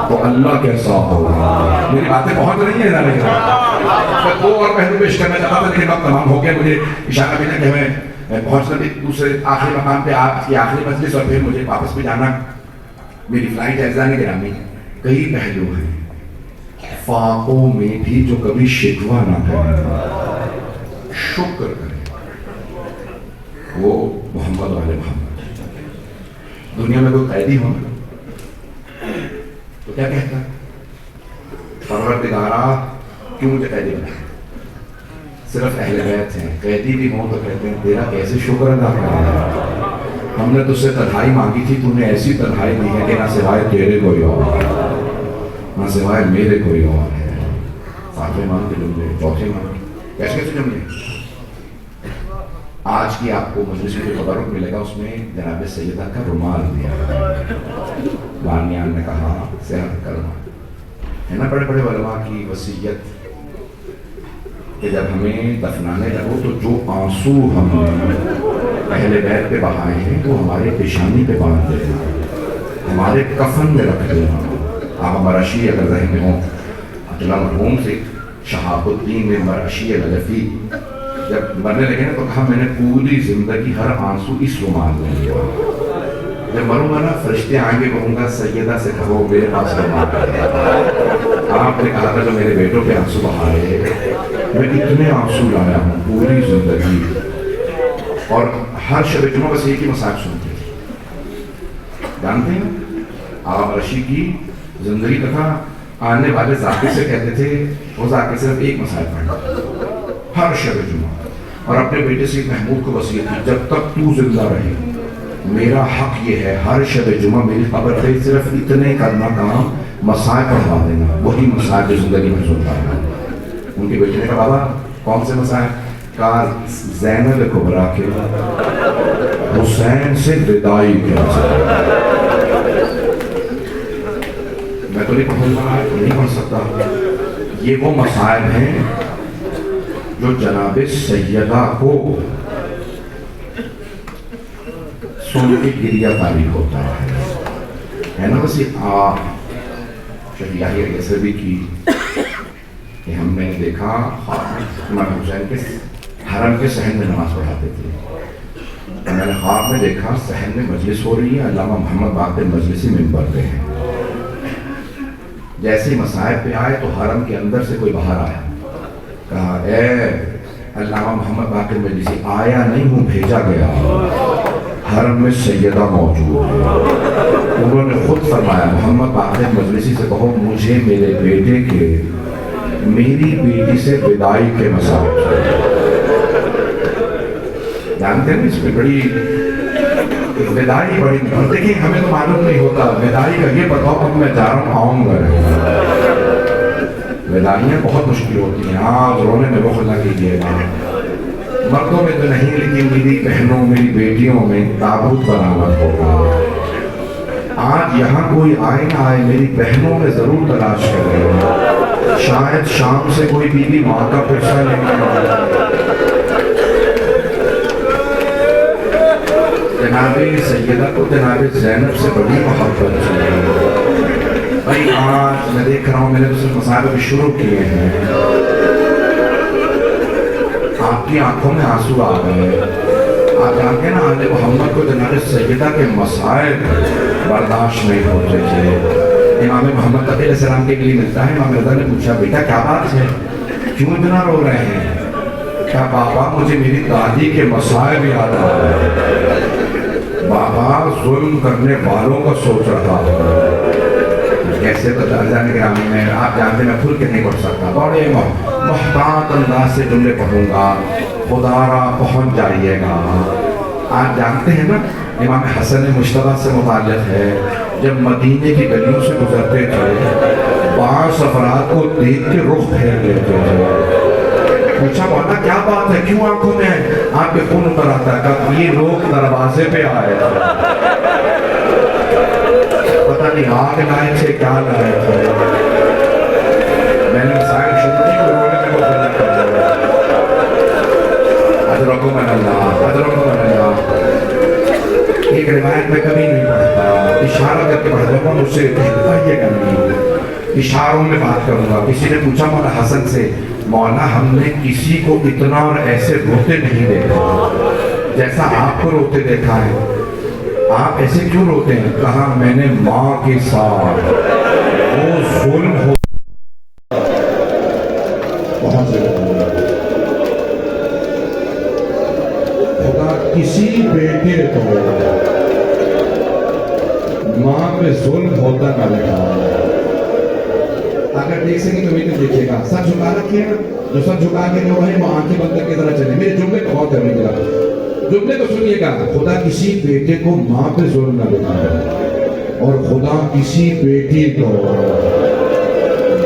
تو اللہ کیسا ہوگا؟ میری باتیں پہنچ رہی ہیں ذرا گرامی؟ میں دو اور پہلو پیش کرنا چاہتا تھا لیکن اب تمام ہو گیا، مجھے اشارہ ملا کہ ہمیں پہنچنا بھی دوسرے آخری مقام پہ، آپ کی آخری مجلس اور پھر مجھے واپس بھی جانا، میری فلائٹ ہے ذرا گرامی۔ کئی پہلو ہیں فاقوں میں بھی جو کبھی شکوہ نہ کریں، شکر کریں، وہ محمد والے محمد۔ دنیا میں کوئی قیدی ہونا تو کیا کہتا ہے؟ پروردگارہ کیوں مجھے قیدی بنا؟ صرف اہل بیت ہیں، قیدی بھی ہوں تو کہتے ہیں تیرا کیسے شکر ادا کرنا، ہم نے تجھ سے تنہائی مانگی تھی، تو نے ایسی تنہائی دی ہے کہ نہ سوائے تیرے کوئی اور، نہ سوائے میرے کوئی اور ہے۔ ساتویں مان کے جملے، چوتھے مان کیسے کیسے جملے؟ آج کی آپ کو مجلس میں جو تبرک ملے گا اس میں جناب سیدہ کا رومال دیا، بانیان نے کہا صحت کا رومال ہے نا۔ بڑے بڑے علماء کی وصیت کہ جب ہمیں دفنانے لگو تو جو آنسو ہم نے اہل بیت پہ بہائے ہیں وہ ہمارے پیشانی پہ باندھ دینا، ہمارے کفن میں رکھ دینا۔ آپ مراشی اگر ذہن میں ہوں، عبداللہ مرحوم سے شہاب الدین میں مراشی نجفی جب مرنے لگے نا تو کہا میں نے پوری زندگی ہر آنسو اس رومال میں لیا، جب مروں گا نا فرشتے آئیں گے کہوں گا سیدہ سے کہو میرے پاس رومال ہے۔ آپ نے کہا تھا جو میرے بیٹوں پہ آنسو بہائے، میں اتنے آنسو لایا ہوں پوری زندگی، اور ہر شب جمعہ بس ایک ہی مسائل سنتے تھے۔ جانتے ہیں آپ رشی کی زندگی تھا، آنے والے ذاکر سے کہتے تھے وہ ذاکر صرف ایک مسائل پڑھنا ہر شب جمعہ، اور اپنے بیٹے سید محمود کو وصیت کی جب تک تو زندہ رہے میرا حق یہ ہے ہر شب جمعہ میری قبر پہ صرف اتنے کرنا کام مسائل پڑھوا دینا، وہی مسائل جو زندگی میں سنتا ہے۔ ان کے بیٹے نے کہا بابا کون سے مسائل؟ کہا زینب کبریٰ کے حسین سے وداعی کے مسائل۔ میں تو نہیں پڑھ سکتا، یہ وہ مسائل ہیں جو جناب سیدہ کو سن کے گریہ تاری ہوتا ہے نا۔ بس یہ شہیاہی ایسے بھی کی کہ ہم نے دیکھا امام حسین کے حرم کے صحن میں نماز پڑھاتے تھے، میں نے خواب میں دیکھا صحن میں مجلس ہو رہی ہے، علامہ محمد باقر مجلسی منبر پہ ہیں، جیسے مسائل پہ آئے تو حرم کے اندر سے کوئی باہر آیا، کہا اے علامہ محمد باقر مجلسی آیا نہیں ہوں بھیجا گیا، حرم میں سیدہ موجود ہے۔ انہوں نے خود فرمایا محمد باقر مجلسی سے کہو مجھے میرے بیٹے کے میری بیٹی سے وداعی کے مسائل جانتے ہیں، اس میں بڑی وداعی بڑی دیکھیں ہمیں تو معلوم نہیں ہوتا، وداعی کا یہ بتاؤ اب میں جا رہا ہوں آؤں گا۔ وداعیاں بہت مشکل ہوتی ہیں، آج رونے میں بخل نہ کیجیے گا، مردوں میں تو نہیں لیکن میری بہنوں میری بیٹیوں میں تابوت بنانا ہوگا۔ آج یہاں کوئی آئے نہ آئے میری بہنوں میں ضرور تلاش کرے، شاید شام سے کوئی بیوی ماں کا پیسہ لینے والا جناب سیدہ کو جناب زینب سے بڑی محبت ہے۔ بھائی آج میں دیکھ رہا ہوں میں نے تو صرف مسائل بھی شروع کیے ہیں، آپ کی آنکھوں میں آنسو آ گئے. آپ جانتے ہیں نا آل محمد کو جناب سیدہ کے مسائب برداشت نہیں ہوتے تھے. امام محمد تقی علیہ السلام کے لیے ملتا ہے. امام رضا نے پوچھا بیٹا کیا بات ہے, کیوں اتنا رو رہے ہیں؟ کیا بابا مجھے میری دادی کے مسائب یاد آ رہے. بابا ظلم کرنے والوں کا سوچ رہا ہوں. کیسے تو جانے گرامی میں آپ جانتے میں کھل کے نہیں پڑھ سکتا, بڑے محتاط انداز سے جملے پڑھوں گا, خدا را پہنچ جائیے گا. آپ جانتے ہیں نا امام حسن مشتبہ سے متعلق ہے, جب مدینے کی گلیوں سے گزرتے تھے بعض افراد کو دیکھ کے رخ پھیر لیتے تھے. پوچھا مولانا کیا بات ہے, کیوں آنکھوں میں آپ کے خون اتر آتا ہے؟ کہ یہ لوگ دروازے پہ آئے تھے, پتہ نہیں آگ لائے تھے کیا لائے تھے. میں نے مسائل شروع کی, کوئی رونے میں کو فضل کر دیا. ادرکم اللہ, ادرکم اللہ. ایک روایت میں کبھی نہیں پڑھتا, اشارہ کر کے پڑھ دوں گا, مجھ سے کہیے گا نہیں, اشاروں میں بات کروں گا. کسی نے پوچھا مولانا حسن سے, مولانا ہم نے کسی کو اتنا اور ایسے روتے نہیں دیکھا جیسا آپ کو روتے دیکھا ہے. آپ ایسے کیوں روتے ہیں؟ کہا میں نے ماں کے ساتھ وہ ظلم ہو بہت سے خدا کسی بیٹے کو ماں پہ ظلم ہوتا نہ لگا. اگر دیکھ سکیں تو میرے دیکھیے گا, سر جھکا رکھیے نا, جو سر جھکا کے جو ہے وہ آنکھیں بند کر کے ذرا چلے. میرے جملے کو غور کرنے کا, جملے کو سنیے گا. خدا کسی بیٹے کو ماں پہ ظلم نہ دکھائے, اور خدا کسی بیٹی کو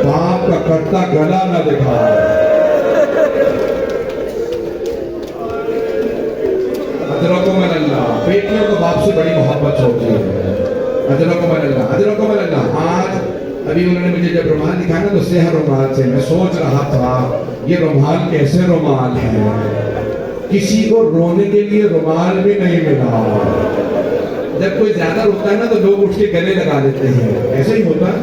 باپ کا کٹتا گلا نہ دکھائے. ادرکم اللہ, بیٹیوں کو باپ سے بڑی محبت ہوتی ہے. ادرکم اللہ, ادرکم اللہ. آج ابھی انہوں نے مجھے جب رومال دکھایا نا تو سیاہ رومال سے, میں سوچ رہا تھا یہ رومال کیسے رومال ہے. کسی کو رونے کے لیے رومال بھی نہیں ملا. جب کوئی زیادہ روتا ہے نا تو لوگ اٹھ کے گلے لگا دیتے ہیں, ایسے ہی ہوتا ہے.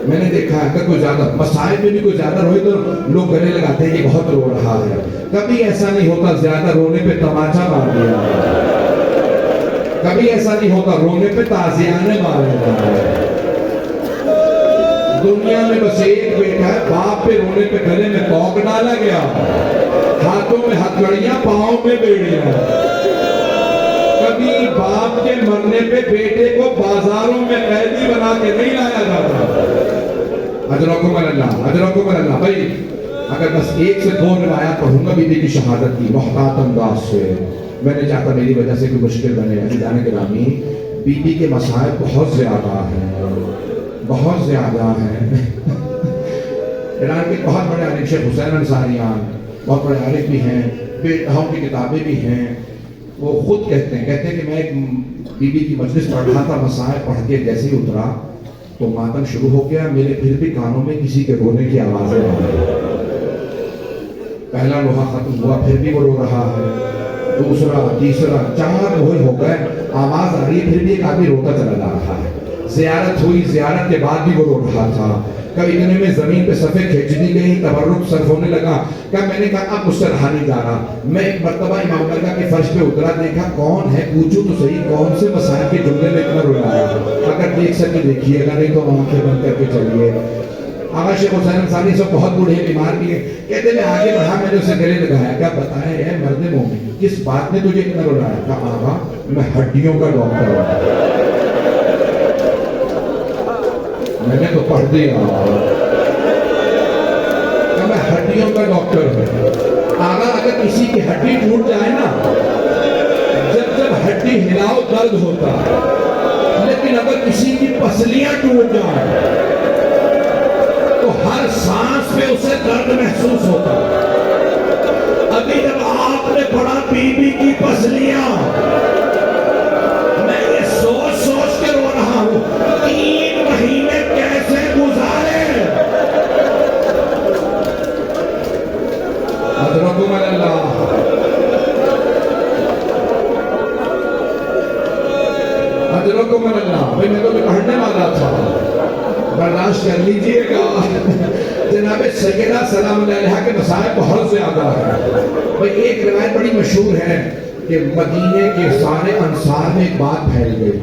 میں نے دیکھا اگر کوئی زیادہ مسائل میں بھی کوئی زیادہ روئے تو لوگ گلے لگاتے ہیں کہ بہت رو رہا ہے. کبھی ایسا نہیں ہوتا زیادہ رونے پہ تماچا مار دیا, کبھی ایسا نہیں ہوتا رونے پہ تازیانے مارے جاتے. دنیا میں بس ایک بیٹا ہے, باپ پہ رونے پہ گلے میں توق ڈالا گیا, ہاتھوں میں ہتھکڑیاں, پاؤں میں بیڑیاں. کبھی باپ کے مرنے پہ بیٹے کو بازاروں میں قیدی بنا کے نہیں لایا جاتا. اجرکم اللہ, اجرکم اللہ. بھائی اگر بس ایک سے دو روایات پڑھوں گا بی بی کی شہادت کی محتاط انداز سے, میں نے چاہتا میری وجہ سے کوئی مشکل بنے. جانے گرامی, بی بی کے مسائل بہت زیادہ ہیں, بہت زیادہ ہیں. ایران کے بہت بڑے عالم شیخ حسین انصاریان بہت بڑے عالم بھی ہیں, بیٹاؤں کی کتابیں بھی ہیں. وہ خود کہتے ہیں کہ میں ایک بی بی کی مجلس پڑھ رہا تھا, مسائل پڑھ کے جیسے ہی اترا تو ماتم شروع ہو گیا. میرے پھر بھی کانوں میں کسی کے رونے کی آوازیں آ رہی. پہلا لوہا ختم ہوا, پھر بھی وہ رو رہا ہے. دوسرا, تیسرا, 4 لوہے ہو گئے, آواز آ رہی ہے, پھر بھی ایک آدمی روتا چلا جا رہا ہے. زیارت ہوئی, زیارت کے بعد بھی وہ رو رہا تھا. کبھی اتنے میں زمین پہ صفحے کھینچ دی گئی, تبرک صرف ہونے لگا. میں نے کہا اب مجھ سے رہا نہیں جا رہا. میں ایک مرتبہ امام درگاہ کے فرش پہ اترا, دیکھا کون ہے, پوچھوں تو صحیح کون سے مسائل کے جملے میں اتنا رویا. اگر دیکھ سکے دیکھیے, اگر نہیں تو آنکھیں بند کر کے چلیے. آقا شیخ حسین انصاری صاحب بہت بوڑھے بیمار بھی ہیں, کہتے میں آگے بڑھا, میں نے اسے گلے لگایا, کیا بتائیں اے مرد مومن کس بات نے تجھے اتنا رولایا؟ کہا آقا میں ہڈیوں کا ڈاکٹر ہوں. میں نے تو پڑھ دیا کہ میں ہڈیوں کا ڈاکٹر ہوں. اگر کسی کی ہڈی ٹوٹ جائے نا, جب ہڈی ہلاؤ درد ہوتا, لیکن اگر کسی کی پسلیاں ٹوٹ جائیں تو ہر سانس پہ اسے درد محسوس ہوتا. ابھی جب آپ نے پڑھا بی بی کی پسلیاں, میں یہ سوچ سوچ کے رو رہا ہوں 3 مہینے کیسے گزارے. ادرکم اللہ, ادرکم اللہ. بھئی میں تو پڑھنے والا تھا, برداشت کر لیجئے گا. جناب سیدہ سلام علیہ کے مسائل بہت زیادہ ہیں. بھئی ایک روایت بڑی مشہور ہے کہ مدینے کے سارے انصار میں ایک بات پھیل گئی،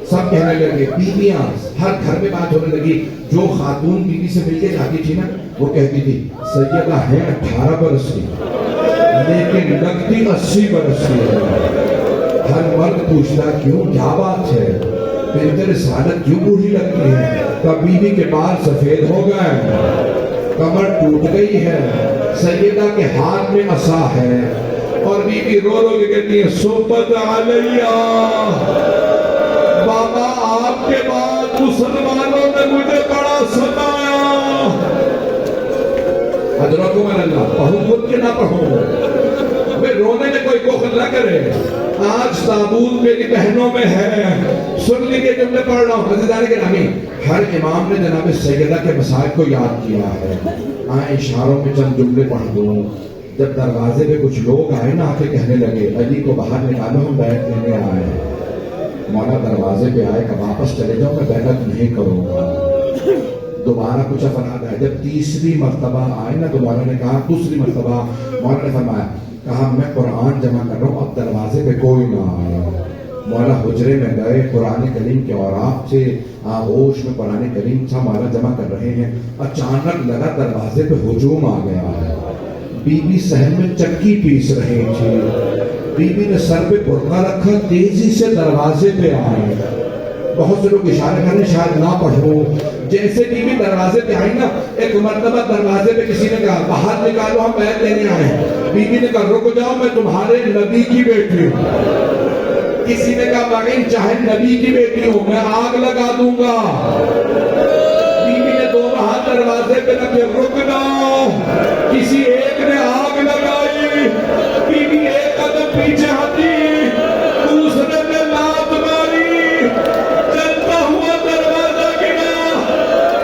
سب کہنے لگے، بیویاں ہر گھر میں بات ہونے لگی، جو خاتون بیوی سے مل کے جاتی تھی نا وہ کہتی تھی سیدہ ہے 18 برس کی لیکن لگتی 80 برس کی ہے۔ ہر مرد پوچھتا کیوں، کیا بات ہے، بہتر رسالت کیوں بوڑھی لگتی ہے؟ کب بیوی کے بال سفید ہو گئے، کمر ٹوٹ گئی ہے، سیدہ کے ہاتھ میں عصا ہے، اور بیوی رو رو کے کہتی ہے صحبت علیہ، بابا آپ کے بعد مسلمانوں نے مجھے بڑا ستایا۔ حضرتوں میں اللہ پڑھوں خود کے نہ پڑھوں، میں رونے میں کوئی کوخل نہ کرے۔ آج تابوت میری بہنوں میں ہے، سن لیجئے جملے پڑھ رہا ہوں عزیزان گرامی۔ ہر امام نے جناب سیدہ کے مسائل کو یاد کیا ہے، اشاروں میں چند جملے پڑھ دوں۔ جب دروازے پہ کچھ لوگ آئے نا آ کے کہنے لگے علی کو باہر نکالو ہم بیعت لینے آئے ہیں، مولا دروازے پہ آئے کہ واپس چلے جاؤ میں بیعت نہیں کروں گا۔ دوبارہ کچھ افراد آئے، جب تیسری مرتبہ آئے نا تو مولا نے کہا، دوسری مرتبہ مولا نے فرمایا، کہا میں قرآن جمع کر رہا ہوں اب دروازے پہ کوئی نہ آیا۔ مولا حجرے میں گئے، قرآن کریم کے اوراق سے آغوش میں قرآن کریم تھا، مولا جمع کر رہے ہیں، اچانک لگا دروازے پہ ہجوم آ گیا ہے۔ بی بی صحن میں چکی پیس رہی تھی، بی بی نے سر پہ برقع رکھا، تیزی سے دروازے پہ آئے۔ بہت سے لوگ اشارے کرنے شاید نہ پڑھوں، جیسے بی بی دروازے پہ آئی نا ایک مرتبہ دروازے پہ کسی نے کہا باہر نکالو ہم بیعت لینے آئے ہیں، بی بی نے کہا رک جاؤ میں تمہارے نبی کی بیٹی ہوں۔ کسی نے کہا باقی چاہے نبی کی بیٹی ہوں میں آگ لگا دوں گا۔ بی بی نے دونوں ہاتھ دروازے پہ رکھے رک جاؤ، کسی ایک نے آگ لگائی، بی بی ایک قدم پیچھے ہٹی، دوسرے نے لات ماری، چلتا ہوا دروازہ گرا،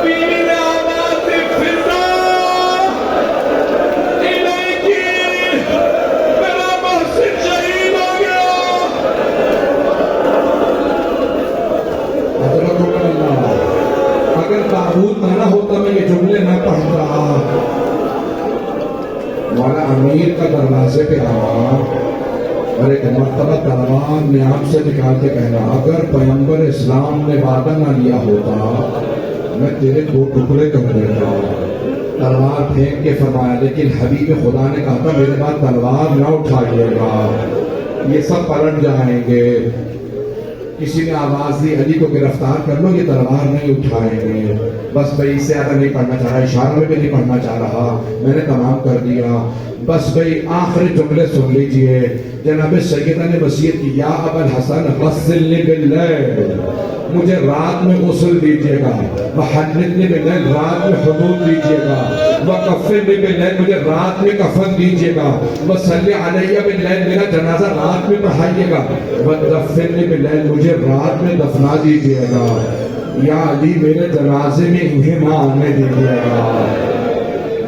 بی بی نے آواز دی فضا الیکی، میرا محسن شہید ہو گیا۔ حضرت اللہ اگر تابوت نہ ہوتا میں یہ جملے نہ پڑھتا۔ مولا امیر کا دروازے پہ آیا اور ایک مرتبہ تلوار نیام سے نکال کے کہنا اگر پیغمبر اسلام نے وعدہ نہ لیا ہوتا میں تیرے 2 ٹکڑے کر دیتا۔ تلوار پھینک کے فرمایا لیکن حبیب خدا نے کہا تھا میرے بعد تلوار نہ اٹھائیے گا، یہ سب پلٹ جائیں گے۔ کسی نے آواز دی علی کو گرفتار کر لو، یہ تلوار نہیں اٹھائیں گے۔ بس بھئی اس سے زیادہ نہیں پڑھنا چاہ رہا، اشاروں میں بھی نہیں پڑھنا چاہ رہا، میں نے تمام کر دیا۔ بس بھئی آخری جملے سن لیجئے، جناب سیدہ نے وصیت کی یا ابا الحسن غسلنی باللیل، مجھے رات میں غسل دیجئے گا، وحنتنی باللیل، رات میں حدود دیجئے گا، وکفنی باللیل، مجھے رات میں کفن دیجئے گا، وصلی علیہ باللیل، میرا جنازہ رات میں پڑھائیے گا، ودفنی باللیل، مجھے رات میں دفنا دیجئے گا۔ یا علی میرے جنازے میں انہیں نہ آنے دیجئے گا۔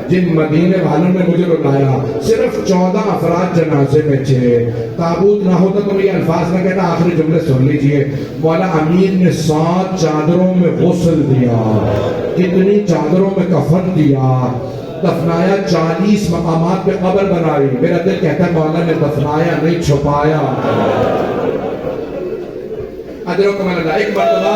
جن مدینے والوں نے مجھے بتایا صرف 14 افراد جنازے میں تھے، تابوت نہ ہوتا تو میں یہ الفاظ نہ کہتا۔ آخری جملے سن لیجئے، مولا امیر نے 7 چادروں میں غسل دیا، کتنی چادروں میں کفن دیا، دفنایا، 40 مقامات پہ قبر بنائی۔ میرا دل کہتا ہے مولا نے دفنایا نہیں چھپایا۔ اجرکم اللہ۔ ایک مرتبہ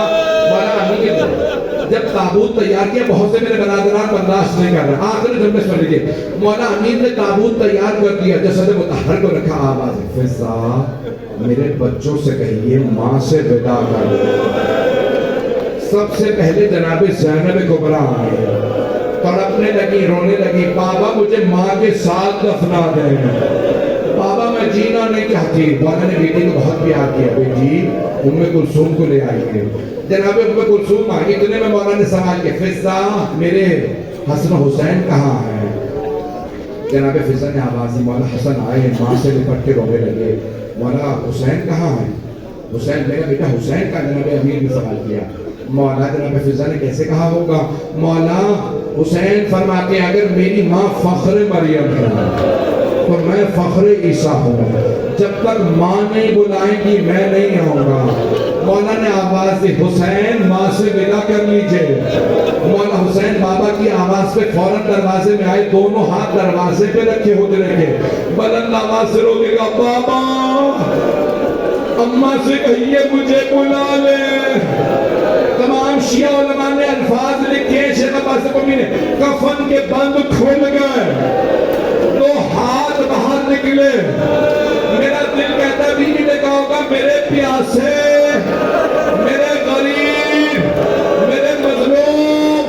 مولا امیر نے جب تابوت تیار کیا، بہت سے میرے برادران برداشت نہیں کر رہے، آخری جملے سن لیجیے، مولا امیر نے تابوت تیار کر دیا، جسد مطہر کو رکھا، آواز فضا میرے بچوں سے کہیے ماں سے ودا کر دو۔ سب سے پہلے جناب زینب کبریٰ آئے، تڑپنے لگی، رونے لگی، بابا مجھے ماں کے ساتھ دفنا دیں، بابا میں جینا نہیں چاہتی۔ مولا نے بیٹی کو بہت پیار کیا، بیٹی ام کلثوم کو لے آئی ہے۔ جناب ام کلثوم آئی، اتنے میں مولا نے سوال کیا فضا میرے حسن حسین کہاں ہیں؟ جناب فضا نے آواز دی، مولا حسن آئے، ماں سے لپٹ کے رونے لگے، مولا حسین کہاں ہے؟ حسین میرا بیٹا حسین کا۔ جناب امیر نے سوال کیا، مولا جناب فضا نے کیسے کہا ہوگا؟ مولا حسین فرماتے ہیں اگر میری ماں فخر مریم ہے تو میں فخر عیسیٰ ہوں، جب تک ماں نہیں بلائیں گی میں نہیں آؤں گا۔ مولا نے آواز دی، حسین ماں سے ودا کر لیجئے۔ مولا حسین بابا کی آواز پہ فوراً دروازے میں آئے، دونوں ہاتھ دروازے پہ رکھے حجرے کے، بلند آواز سے روکے گا بابا اماں سے کہیے مجھے بلا لے. تمام شیعہ علماء نے الفاظ لکھے ہیں. شیخ عباس قمی نے کفن کے بند کھل گئے تو ہاتھ باہر نکلے. میرا دل کہتا ہے بیوی نے کہا ہوگا میرے پیاسے میرے غریب میرے مظلوم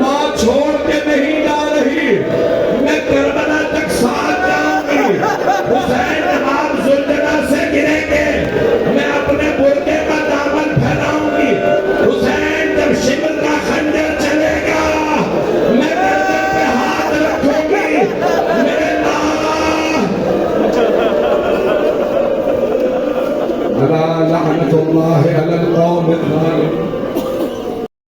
ماں چھوڑ کے نہیں جا رہی میں کربلا تک ساتھ جاؤں گی. حسین جب آپ زلجھنا سے گریں گے میں اپنے برقعے کا دامن پھیلاؤں گی. حسین جب شبر کا خنجر چلے گا میں گردن پہ ہاتھ رکھوں گی. میرے لعنت اللہ علی القوم الظالمین.